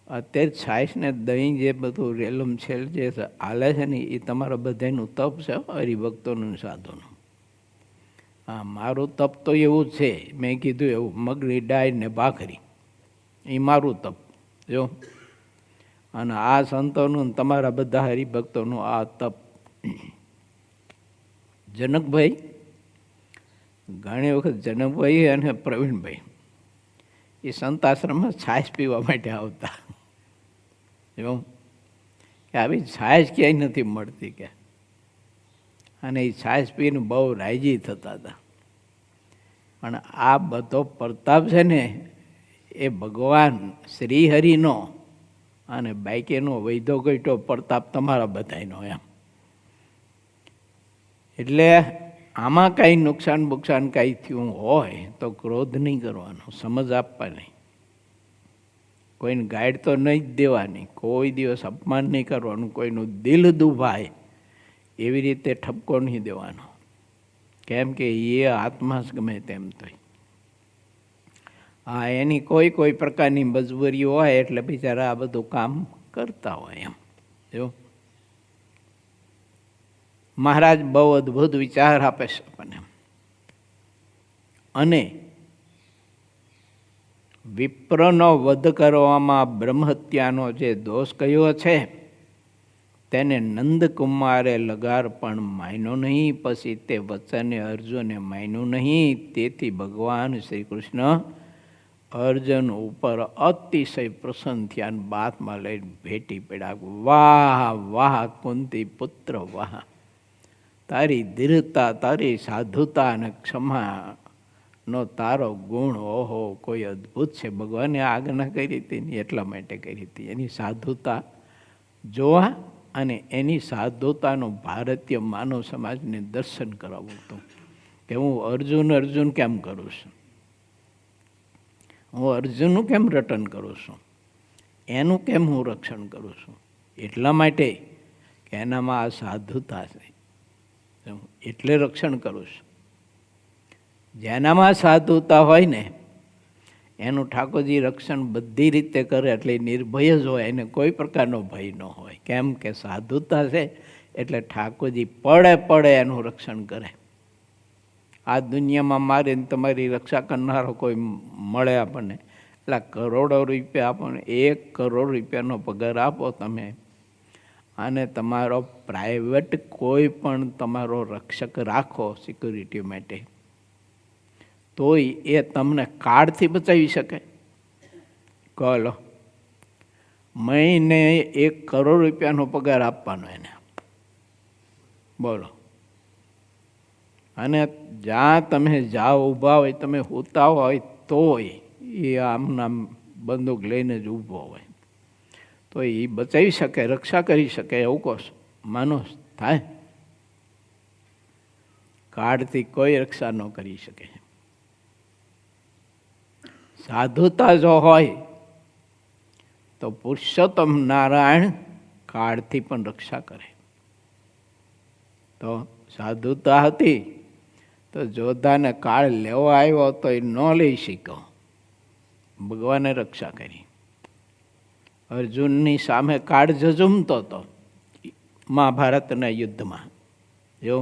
અત્યારે છાશ ને દહીં જે બધું રેલમ છેલ જે હાલે છે ને એ તમારા બધાનું તપ છે, હરિભક્તોનું, સાધુનું. હા, મારું તપ તો એવું જ છે. મેં કીધું એવું, મગની દાળ ને ભાખરી એ મારું તપ. જો અને આ સંતોનું તમારા બધા હરિભક્તોનું આ તપ. જનકભાઈ, ઘણી વખત જનકભાઈ અને પ્રવીણભાઈ એ સંત આશ્રમમાં છાશ પીવા માટે આવતા. જો કે આવી છાશ ક્યાંય નથી મળતી કે, અને એ છાશ પીને બહુ રાજી થતા હતા. પણ આ બધો પ્રતાપ છે ને એ ભગવાન શ્રીહરિનો અને બાઈકેનો વૈધો ગઈટો પ્રતાપ તમારા બધાનો એમ. એટલે આમાં કાંઈ નુકસાન બુકસાન કાંઈ થયું હોય તો ક્રોધ નહીં કરવાનો, સમજ આપવાની, કોઈને ગાઈડ તો નહીં જ દેવાની, કોઈ દિવસ અપમાન નહીં કરવાનું, કોઈનું દિલ દુભાય એવી રીતે ઠપકો નહીં દેવાનો, કેમ કે એ આત્મા જ ગમે તેમ થાય. હા, એની કોઈ પ્રકારની મજબૂરી હોય એટલે બિચારા આ બધું કામ કરતા હોય એમ. જો મહારાજ બહુ અદ્ભુત વિચાર આપે છે આપણને. અને વિપ્રનો વધ કરવામાં બ્રહ્મહત્યાનો જે દોષ કયો છે તેને નંદકુમારે લગાર પણ માન્યો નહીં. પછી તે વચને અર્જુને માન્યું નહીં. તેથી ભગવાન શ્રી કૃષ્ણ અર્જુન ઉપર અતિશય પ્રસન્ન થયા અને બાથમાં લઈને ભેટી પડ્યા. વાહ વાહ કુંતી પુત્ર વાહ, તારી ધીરતા, તારી સાધુતા અને ક્ષમાનો તારો ગુણ ઓહો કોઈ અદ્ભુત છે. ભગવાને આજ્ઞા કરી હતી ને એટલા માટે કરી હતી, એની સાધુતા જોવા અને એની સાધુતાનું ભારતીય માનવ સમાજને દર્શન કરાવવું હતું કે હું અર્જુન કેમ કરું છું, હું અર્જુનનું કેમ રટન કરું છું, એનું કેમ હું રક્ષણ કરું છું. એટલા માટે કે એનામાં આ સાધુતા છે એટલે રક્ષણ કરું છું. જેનામાં સાધુતા હોય ને એનું ઠાકોરજી રક્ષણ બધી રીતે કરે, એટલે નિર્ભય જ હોય, એને કોઈ પ્રકારનો ભય ન હોય. કેમ કે સાધુતા છે એટલે ઠાકોરજી પડે એનું રક્ષણ કરે. આ દુનિયામાં મારે તમારી રક્ષા કરનારો કોઈ મળે આપણને, એટલે કરોડો રૂપિયા આપણને, 1 કરોડ રૂપિયાનો પગાર આપો તમે, અને તમારો પ્રાઇવેટ કોઈ પણ તમારો રક્ષક રાખો સિક્યુરિટી માટે, તોય એ તમને કાર્ડથી બચાવી શકે. કહો મહિને 1 કરોડ રૂપિયાનો પગાર આપવાનો એને, બોલો. અને જ્યાં તમે જાઓ ઊભા હોય, તમે સૂતા હોય તોય એ આમ બંદૂક લઈને જ ઊભો હોય, તો એ બચાવી શકે, રક્ષા કરી શકે. એવું કહો માનો થાય? કાર્ડથી કોઈ રક્ષા ન કરી શકે. સાધુતા જો હોય તો પુરુષોત્તમ નારાયણ કાર્ડથી પણ રક્ષા કરે. તો સાધુતા હતી તો જોધાને કાળ લેવા આવ્યો તો એ ન લઈ શક્યો, ભગવાને રક્ષા કરી. અર્જુનની સામે કાળ ઝઝુમતો હતો મહાભારતના યુદ્ધમાં, જો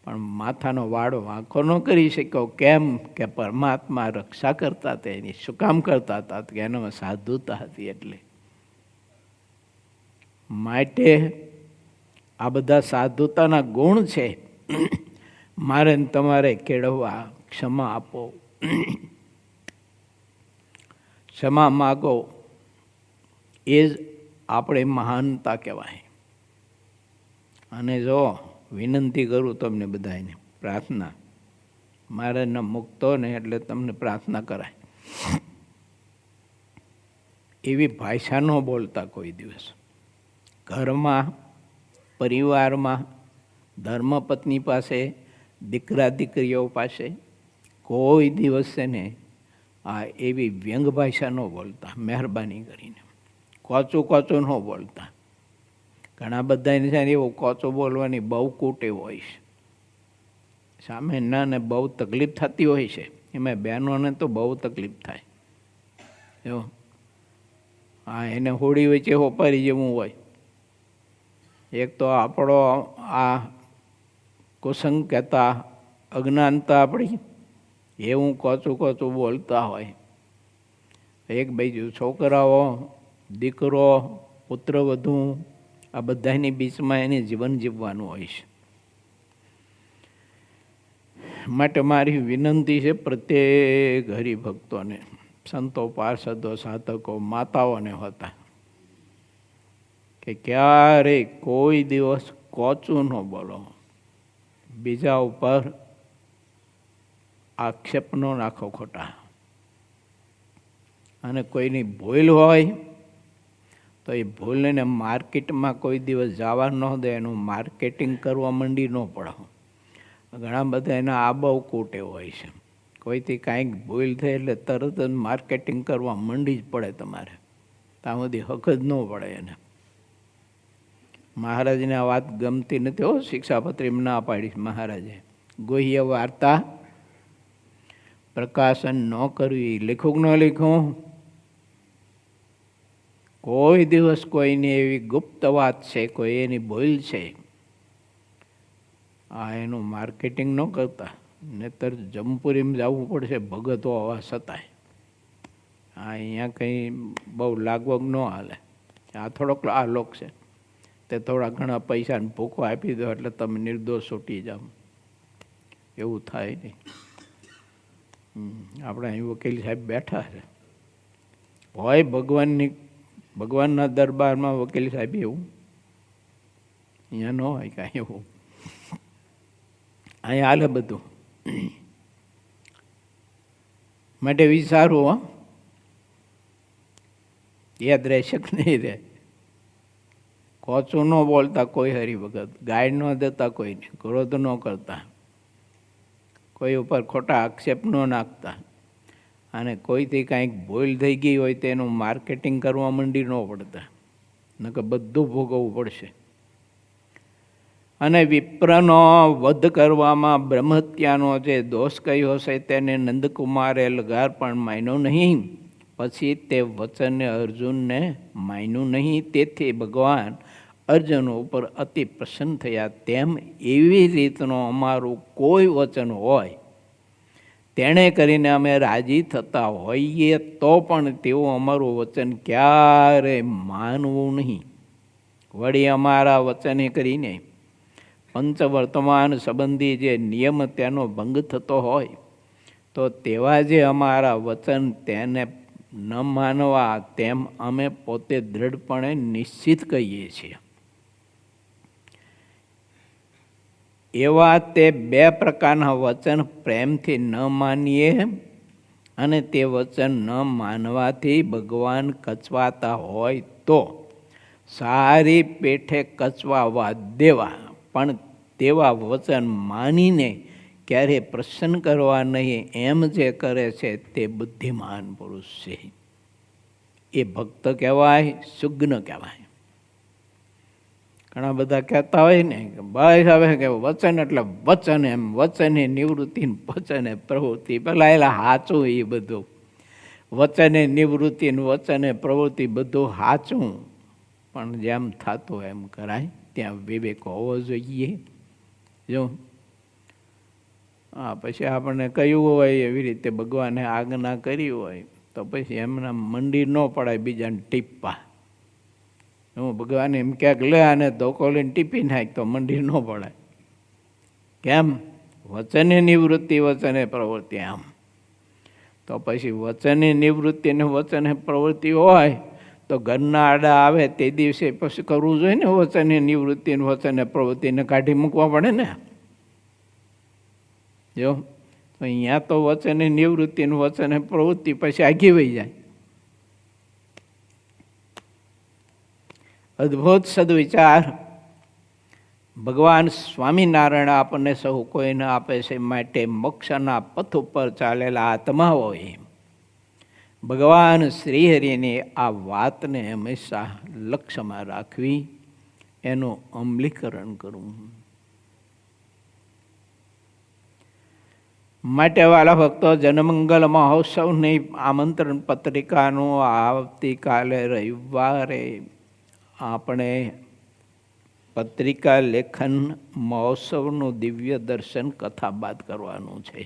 પણ માથાનો વાળો વાંકો ન કરી શક્યો. કેમ કે પરમાત્મા રક્ષા કરતા હતા એની. શું કામ કરતા હતા? કે એનામાં સાધુતા હતી. એટલે માટે આ બધા સાધુતાના ગુણ છે, મારે તમારે કેળવવા. ક્ષમા આપો, ક્ષમા માગો, એ જ આપણે મહાનતા કહેવાય. અને જો વિનંતી કરું તમને બધાને, પ્રાર્થના, મારે ન મૂકતો ને એટલે તમને પ્રાર્થના કરાય. એવી ભાષા ન બોલતા કોઈ દિવસ. ઘરમાં, પરિવારમાં, ધર્મપત્ની પાસે, દીકરા દીકરીઓ પાસે કોઈ દિવસ છે ને આ એવી વ્યંગ ભાષા ન બોલતા. મહેરબાની કરીને કોચું ન બોલતા. ઘણા બધાને છે ને એવું કોચું બોલવાની બહુ કુટેવ હોય છે. સામે નાને બહુ તકલીફ થતી હોય છે, એમાં બહેનોને તો બહુ તકલીફ થાય. જો હા, એને હોળી વચ્ચે હોપારી જેવું હોય. એક તો આપણો આ કુસંગ કહેતા અજ્ઞાનતા આપણી, એવું કોચું બોલતા હોય. એક બાજુ છોકરાઓ, દીકરો, પુત્રવધુ, આ બધાની બીચમાં એને જીવન જીવવાનું હોય છે. માટે મારી વિનંતી છે પ્રત્યેક હરિભક્તોને, સંતો, પાર્ષદો, સાધકો, માતાઓને હોતા, કે ક્યારેય કોઈ દિવસ કોચું ન બોલો, બીજા ઉપર આક્ષેપ ન નાખો ખોટા. અને કોઈની ભૂલ હોય તો એ ભૂલને માર્કેટમાં કોઈ દિવસ જવા ન દે, એનું માર્કેટિંગ કરવા માંડી ન પડો. ઘણા બધા એના આબવ કૂટે હોય છે, કોઈથી કાંઈક ભૂલ થઈ એટલે તરત જ માર્કેટિંગ કરવા માંડી જ પડે તમારે, ત્યાં સુધી હક જ ન પડે એને. મહારાજને આ વાત ગમતી નથી હો, શિક્ષાપત્રીમાં ના પાડી મહારાજે. ગુહ્ય વાર્તા પ્રકાશન ન કરવી, લીખું કે ન લીખું? કોઈ દિવસ કોઈની એવી ગુપ્ત વાત છે, કોઈ એની ભૂલ છે, એનું માર્કેટિંગ ન કરતા, નહીતર જમપુરીમાં જવું પડશે ભગતો હોવા છતાંય. અહીંયા કંઈ બહુ લાગવગ ન હાલે. આ થોડોક આ લોક છે, તે થોડા ઘણા પૈસાને ભૂકો આપી દો એટલે તમે નિર્દોષ છૂટી જાઓ, એવું થાય નહીં. આપણે અહીં વકીલ સાહેબ બેઠા છે, હોય ભગવાનના દરબારમાં વકીલ સાહેબ એવું, અહીંયા ન હોય કાંઈ એવું. અહીંયા હાલે બધું. માટે વિચારવું, હો, યાદ રહેશે કે નહીં રહે. કોચું ન બોલતા કોઈ હરિભગત, ગાય ન દેતા કોઈને, ક્રોધ ન કરતા, કોઈ ઉપર ખોટા આક્ષેપ ન નાખતા, અને કોઈથી કાંઈક ભૂલ થઈ ગઈ હોય તો એનું માર્કેટિંગ કરવા માંડી ન પડતા, નકર બધું ભોગવવું પડશે. અને વિપ્રનો વધ કરવામાં બ્રહ્મહત્યાનો જે દોષ કહ્યો છે તેને નંદકુમારે લગાર પણ માન્યો નહીં. પછી તે વચને અર્જુનને માન્યું નહીં. તેથી ભગવાન અર્જુન ઉપર અતિ પ્રસન્ન થયા. તેમ એવી રીતનો અમારું કોઈ વચન હોય, તેણે કરીને અમે રાજી થતા હોઈએ તો પણ તેવું અમારું વચન ક્યારેય માનવું નહીં. વળી અમારા વચને કરીને પંચવર્તમાન સંબંધી જે નિયમ તેનો ભંગ થતો હોય તો તેવા જે અમારા વચન તેને ન માનવા, તેમ અમે પોતે દૃઢપણે નિશ્ચિત કહીએ છીએ. એવા તે બે પ્રકારના વચન પ્રેમથી ન માનીએ અને તે વચન ન માનવાથી ભગવાન કચવાતા હોય તો સારી પેઠે કચવાવા દેવા, પણ તેવા વચન માનીને ક્યારે પ્રસન્ન કરવા નહીં, એમ જે કરે છે તે બુદ્ધિમાન પુરુષ છે. એ ભક્ત કહેવાય, સુજ્ઞ કહેવાય. ઘણા બધા કહેતા હોય ને કે બસ હવે કે વચન એટલે વચન, એમ વચને નિવૃત્તિ, વચને પ્રવૃત્તિ. પેલા એલા સાચું એ બધું, વચને નિવૃત્તિ, વચને પ્રવૃત્તિ બધું સાચું, પણ જેમ થતું એમ કરાય, ત્યાં વિવેક હોવો જોઈએ. જો પછી આપણને કહ્યું હોય એવી રીતે ભગવાને આજ્ઞા કરી હોય તો પછી એમના મંડી ન પડાય બીજાને ટીપવા. હું ભગવાન એમ ક્યાંક લે અને ધોકો લઈને ટીપી નાખ તો મંડી ન પડાય. કેમ? વચને નિવૃત્તિ, વચને પ્રવૃત્તિ. આમ તો પછી વચને નિવૃત્તિ ને વચને પ્રવૃત્તિ હોય તો ઘરના આડા આવે તે દિવસે પછી કરવું જોઈએ ને. વચને નિવૃત્તિ ને વચને પ્રવૃત્તિને કાઢી મૂકવા પડે ને. જો તો અહીંયા તો વચને નિવૃત્તિ ને વચને પ્રવૃત્તિ પછી આગી વહી જાય. અદ્ભુત સદવિચાર ભગવાન સ્વામિનારાયણ આપણને સૌ કોઈને આપે છે. માટે મોક્ષના પથ ઉપર ચાલેલા આત્માઓએ ભગવાન શ્રીહરિની આ વાતને હંમેશા લક્ષ્યમાં રાખવી, એનું અમલીકરણ કરવું. માટે વાલા ભક્તો, જનમંગલ મહોત્સવની આમંત્રણ પત્રિકાનું આવતીકાલે રવિવારે આપણે પત્રિકા લેખન મહોત્સવનું દિવ્ય દર્શન કથા બાદ કરવાનું છે.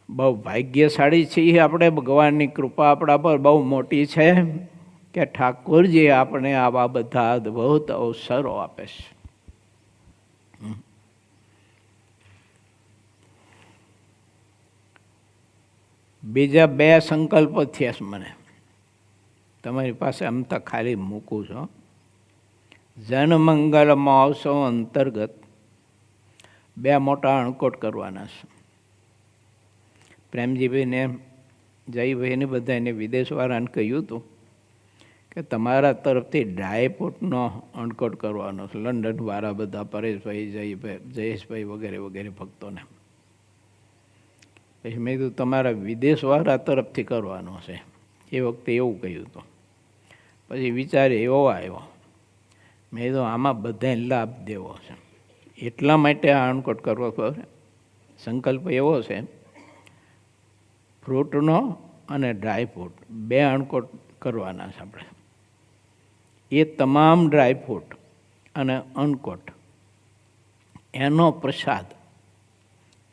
બહુ ભાગ્યશાળી છીએ આપણે. ભગવાનની કૃપા આપણા પર બહુ મોટી છે કે ઠાકોરજી આપણે આવા બધા અદ્ભુત અવસરો આપે છે. બીજા 2 સંકલ્પ થયા છે મને તમારી પાસે આમ તો ખાલી મૂકું છું. જનમંગલ મહોત્સવ અંતર્ગત 2 મોટા અણકોટ કરવાના છે. પ્રેમજીભાઈને, જયભાઈને બધાને વિદેશવાળાને કહ્યું હતું કે તમારા તરફથી ડ્રાયફ્રૂટનો અણકોટ કરવાનો છે. લંડનવાળા બધા પરેશભાઈ, જયેશભાઈ વગેરે વગેરે ભક્તોને. પછી મેં કીધું તમારા વિદેશવાળા તરફથી કરવાનો છે. એ વખતે એવું કહ્યું હતું. પછી વિચાર એવો આવ્યો, મેં કીધું આમાં બધાને લાભ દેવો છે, એટલા માટે આ અણકોટ કરવો પડે. સંકલ્પ એવો છે, ફ્રૂટનો અને ડ્રાયફ્રૂટ 2 અણકોટ કરવાના છે આપણે. એ તમામ ડ્રાયફ્રૂટ અને અણકોટ એનો પ્રસાદ.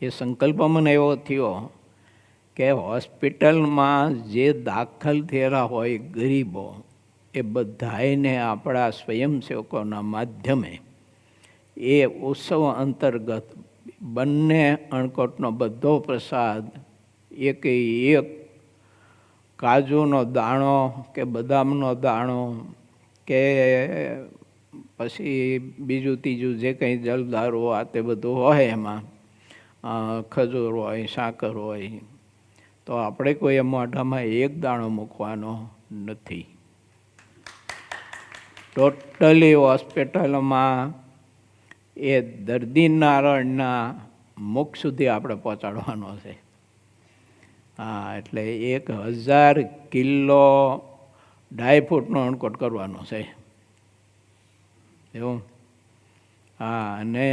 એ સંકલ્પ મને એવો થયો કે હોસ્પિટલમાં જે દાખલ થયેલા હોય ગરીબો, એ બધાને આપણા સ્વયંસેવકોના માધ્યમે એ ઉત્સવ અંતર્ગત બંને અણકોટનો બધો પ્રસાદ, એક કાજુનો દાણો કે બદામનો દાણો કે પછી બીજું ત્રીજું જે કંઈ જલદારો આ તે બધું હોય, એમાં ખજૂર હોય, સાકર હોય, તો આપણે કોઈ મોઢામાં 1 દાણો મૂકવાનો નથી. ટોટલી હોસ્પિટલમાં એ દર્દી નારાયણના મુખ સુધી આપણે પહોંચાડવાનો છે. હા, એટલે 1000 કિલો ડ્રાયફ્રૂટનો અણકોટ કરવાનો છે એવું. હા, અને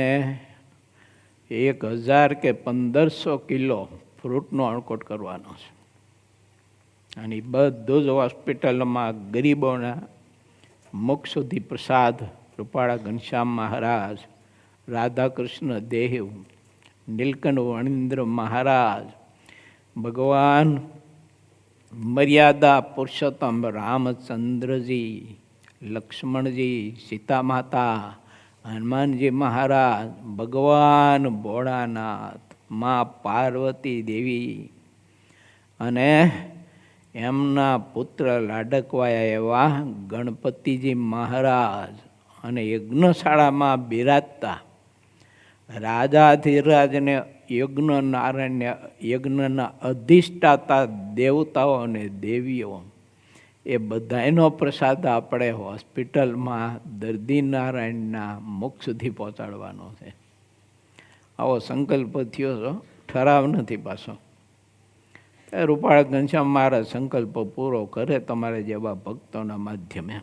1000 કે 1500 કિલો ફ્રૂટનો અણકોટ કરવાનો છે. અને બધું જ હોસ્પિટલમાં ગરીબોના મુખ સુધી પ્રસાદ. રૂપાળા ઘનશ્યામ મહારાજ, રાધાકૃષ્ણ દેવ, નીલકંઠ વણિન્દ્ર મહારાજ, ભગવાન મર્યાદા પુરુષોત્તમ રામચંદ્રજી, લક્ષ્મણજી, સીતા માતા, હનુમાનજી મહારાજ, ભગવાન ભોળાનાથ, મા પાર્વતી દેવી અને એમના પુત્ર લાડકવાયા એવા ગણપતિજી મહારાજ અને યજ્ઞશાળામાં બિરાજતા રાજાધિરાજને યજ્ઞનારાયણને યજ્ઞના અધિષ્ઠાતા દેવતાઓ અને દેવીઓ, એ બધાનો પ્રસાદ આપણે હોસ્પિટલમાં દર્દી નારાયણના મુખ સુધી પહોંચાડવાનો છે. આવો સંકલ્પ થયો છો, ઠરાવ નથી પાછો. રૂપાળા ઘનશ્યામ મહારાજ સંકલ્પ પૂરો કરે તમારે જેવા ભક્તોના માધ્યમે.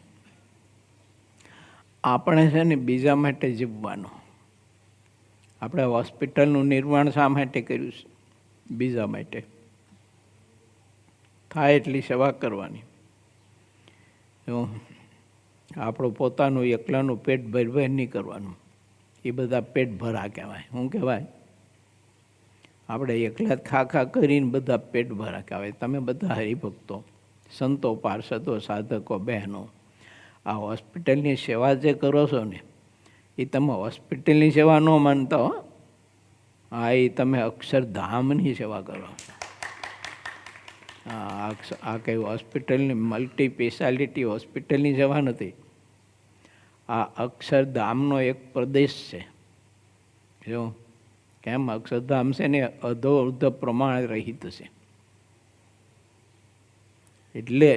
આપણે છે ને બીજા માટે જીવવાનું. આપણે હોસ્પિટલનું નિર્માણ શા માટે કર્યું છે? બીજા માટે. થાય એટલી સેવા કરવાની. આપણું પોતાનું એકલાનું પેટ ભરભર નહીં કરવાનું. એ બધા પેટ ભરા કહેવાય. શું કહેવાય? આપણે એકલા જ ખા કરીને બધા પેટ ભરા કહેવાય. તમે બધા હરિભક્તો, સંતો, પાર્ષદો, સાધકો, બહેનો, આ હોસ્પિટલની સેવા જે કરો છો ને, એ તમે હોસ્પિટલની સેવા ન માનતા હો. હા, એ તમે અક્ષરધામની સેવા કરો. આ કઈ હોસ્પિટલની મલ્ટી સ્પેશિયાલિટી હોસ્પિટલની સેવા નથી. આ અક્ષરધામનો એક પ્રદેશ છે. જો કેમ અક્ષરધામ છે ને અધોર્ધ પ્રમાણ રહિત છે. એટલે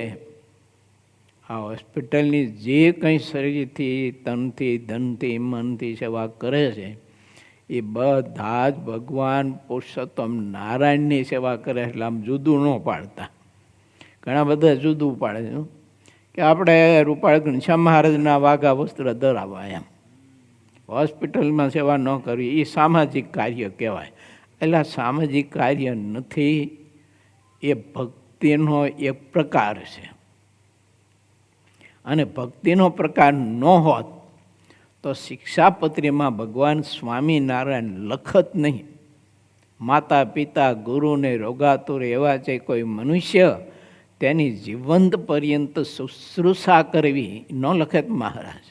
આ હોસ્પિટલની જે કંઈ શરીરથી, તનથી, ધનથી, મનથી સેવા કરે છે, એ બધા જ ભગવાન પુરુષોત્તમ નારાયણની સેવા કરે. એટલે આમ જુદું ન પાડતા. ઘણા બધા જુદું પાડે છે કે આપણે રૂપાળા ઘનશ્યામ મહારાજના વાઘા વસ્ત્ર ધરાવવા, એમ હોસ્પિટલમાં સેવા ન કરવી, એ સામાજિક કાર્ય કહેવાય. એટલે સામાજિક કાર્ય નથી, એ ભક્તિનો એક પ્રકાર છે. અને ભક્તિનો પ્રકાર ન હોત તો શિક્ષાપત્રીમાં ભગવાન સ્વામિનારાયણ લખત નહીં. માતા પિતા ગુરુને રોગાતુર એવા છે કોઈ મનુષ્ય તેની જીવંત પર્યંત શુશ્રૂષા કરવી ન લખે મહારાજ.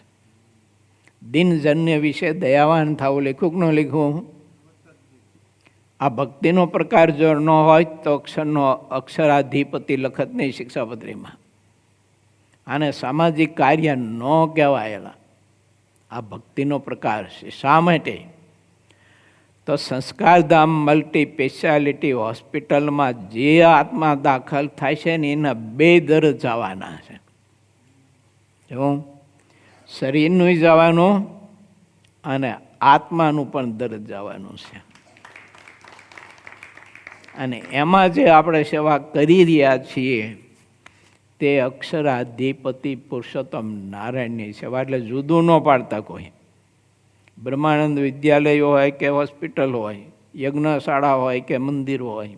દિનજન્ય વિશે દયાવાન થવું લખ્યું કે ન લખ્યું? આ ભક્તિનો પ્રકાર જો ન હોય તો અક્ષરાધિપતિ લખત નહીં શિક્ષાપત્રીમાં. આને સામાજિક કાર્ય ન કહેવાયેલા. આ ભક્તિનો પ્રકાર છે. શા માટે? તો સંસ્કારધામ મલ્ટી સ્પેશિયાલિટી હોસ્પિટલમાં જે આત્મા દાખલ થાય છે ને એના 2 દર જવાના છે. જો શરીરનું જવાનું અને આત્માનું પણ દર જવાનું છે. અને એમાં જે આપણે સેવા કરી રહ્યા છીએ તે અક્ષરાધિપતિ પુરુષોત્તમ નારાયણની સેવા. એટલે જુદું ન પાડતા કોઈ. બ્રહ્માનંદ વિદ્યાલયો હોય કે હોસ્પિટલ હોય, યજ્ઞશાળા હોય કે મંદિર હોય,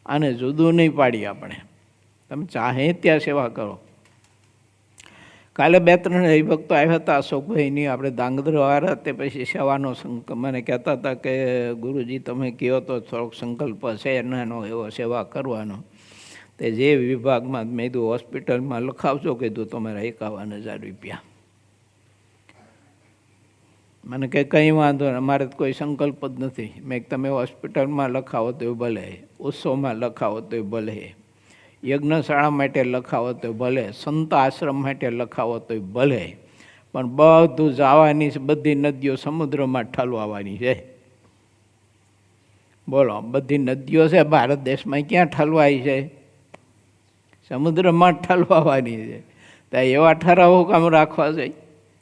આને જુદું નહીં પાડીએ આપણે. તમે ચાહે ત્યાં સેવા કરો. કાલે 2-3 હરિભક્તો આવ્યા હતા અશોકભાઈની, આપણે ધાંગધ્રવાળા. તે પછી સેવાનો મને કહેતા હતા કે ગુરુજી તમે કહો તો થોડોક સંકલ્પ છે નાનો એવો સેવા કરવાનો. તે જે વિભાગમાં મેં કીધું હોસ્પિટલમાં લખાવજો, કીધું તમારા 51,000 રૂપિયા. મને કે કંઈ વાંધો નહીં, અમારે કોઈ સંકલ્પ જ નથી. મેં તમે હોસ્પિટલમાં લખાવો તો ભલે, ઉત્સવમાં લખાવો તો ભલે, યજ્ઞશાળા માટે લખાવો તો ભલે, સંત આશ્રમ માટે લખાવો તો ભલે, પણ બધું જવાની છે. બધી નદીઓ સમુદ્રમાં ઠલવાવાની છે. બોલો, બધી નદીઓ છે ભારત દેશમાં, ક્યાં ઠલવાય છે? સમુદ્રમાં ઠલવાવાની છે. તો એવા ઠરાવો કામ રાખવા છે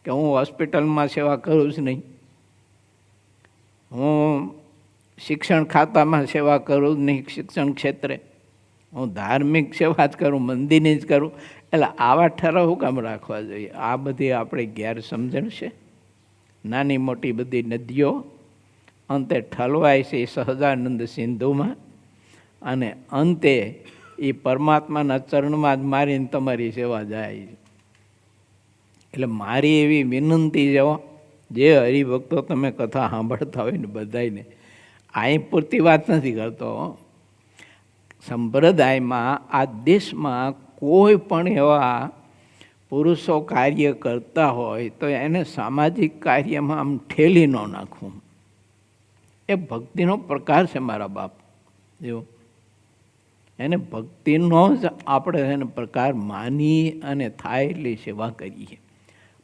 કે હું હોસ્પિટલમાં સેવા કરું જ નહીં, હું શિક્ષણ ખાતામાં સેવા કરું જ નહીં, શિક્ષણ ક્ષેત્રે હું ધાર્મિક સેવા જ કરું, મંદિરની જ કરું. એટલે આવા ઠરાવો કામ રાખવા જોઈએ. આ બધી આપણી ગેરસમજણ છે. નાની મોટી બધી નદીઓ અંતે ઠલવાય છે સહજાનંદ સિંધુમાં, અને અંતે એ પરમાત્માના ચરણમાં જ મારીને તમારી સેવા જાય છે. એટલે મારી એવી વિનંતી છે, જે હરિભક્તો તમે કથા સાંભળતા હોય ને બધાને, અહીં પૂરતી વાત નથી કરતો. સંપ્રદાયમાં આ દેશમાં કોઈ પણ એવા પુરુષો કાર્ય કરતા હોય તો એને સામાજિક કાર્યમાં આમ ઠેલી ન નાખવું. એ ભક્તિનો પ્રકાર છે મારા બાપ. જો એને ભક્તિનો જ આપણે એને પ્રકાર માની અને થાય એટલી સેવા કરીએ.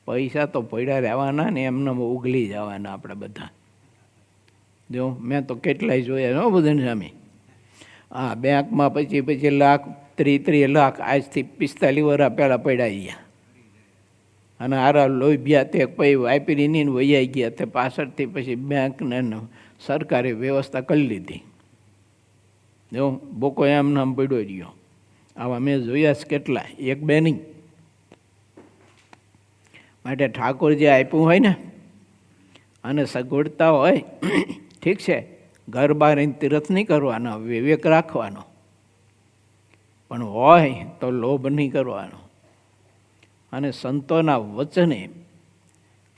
પૈસા તો પડ્યા રહેવાના ને એમને ઉગલી જવાના આપણે બધા. જો મેં તો કેટલાય જોયા હો બધાની સામે. હા, બેંકમાં પછી લાખ 30 લાખ આજથી 45 વર્ષ પહેલાં પડ્યા ગયા, અને આરા લોભ્યા તે પછી વાપરી નહીં વૈયાઈ ગયા. તે પાછળથી પછી બેંકને સરકારે વ્યવસ્થા કરી લીધી. જો બોકો એમ નામ પડ્યો રહ્યો. આવા મેં જોયા છે કેટલા, 1-2 નહીં. માટે ઠાકોરજી આપ્યું હોય ને અને સગવડતા હોય, ઠીક છે, ઘર બહાર તીરથ નહીં કરવાનો, વિવેક રાખવાનો, પણ હોય તો લોભ નહીં કરવાનો. અને સંતોના વચને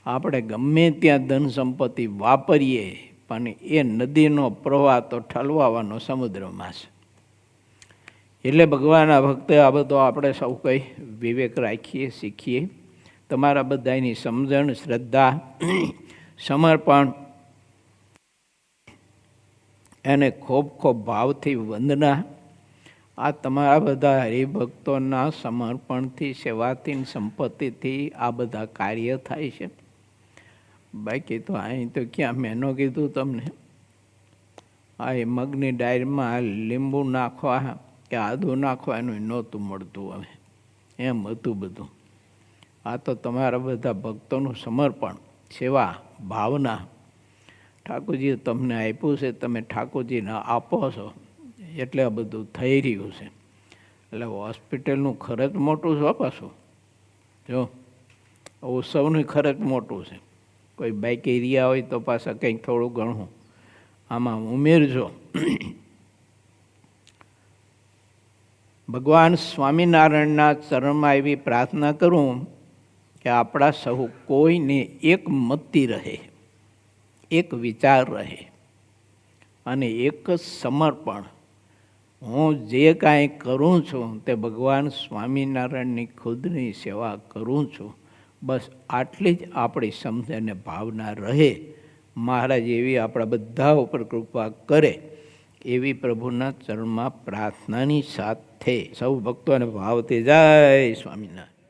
આપણે ગમે ત્યાં ધન સંપત્તિ વાપરીએ, પણ એ નદીનો પ્રવાહ તો ઠલવાવાનો સમુદ્રમાં છે. એટલે ભગવાનના ભક્તે આ બધો આપણે સૌ કંઈ વિવેક રાખીએ, શીખીએ. તમારા બધાની સમજણ, શ્રદ્ધા, સમર્પણ, એને ખૂબ ખૂબ ભાવથી વંદના. આ તમારા બધા હરિભક્તોના સમર્પણથી, સેવાથી, સંપત્તિથી આ બધા કાર્ય થાય છે. બાકી તો અહીં તો ક્યાં મેં ન કીધું તમને, આ એ મગની ડાયરમાં લીંબુ નાખવા કે આદું નાખવાનું નહોતું મળતું. હવે એમ હતું બધું. આ તો તમારા બધા ભક્તોનું સમર્પણ, સેવા, ભાવના ઠાકોરજીએ તમને આપ્યું છે, તમે ઠાકોરજીને આપો છો એટલે આ બધું થઈ રહ્યું છે. એટલે હોસ્પિટલનું ખર્ચ મોટું છે પાછું. જો ઉત્સવનું ખર્ચ મોટું છે. કોઈ બાઈક એરિયા હોય તો પાછા કંઈક થોડું ઘણું આમાં ઉમેરજો. ભગવાન સ્વામિનારાયણના ચરણમાં એવી પ્રાર્થના કરું કે આપણા સહુ કોઈને એક મતિ રહે, એક વિચાર રહે, અને એક જ સમર્પણ, હું જે કાંઈ કરું છું તે ભગવાન સ્વામિનારાયણની ખુદની સેવા કરું છું. બસ આટલી જ આપણી સમજ અને ભાવના રહે. મહારાજ એવી આપણા બધા ઉપર કૃપા કરે એવી પ્રભુના ચરણમાં પ્રાર્થનાની સાથે સૌ ભક્તોને ભાવથી જય સ્વામિનારાયણ.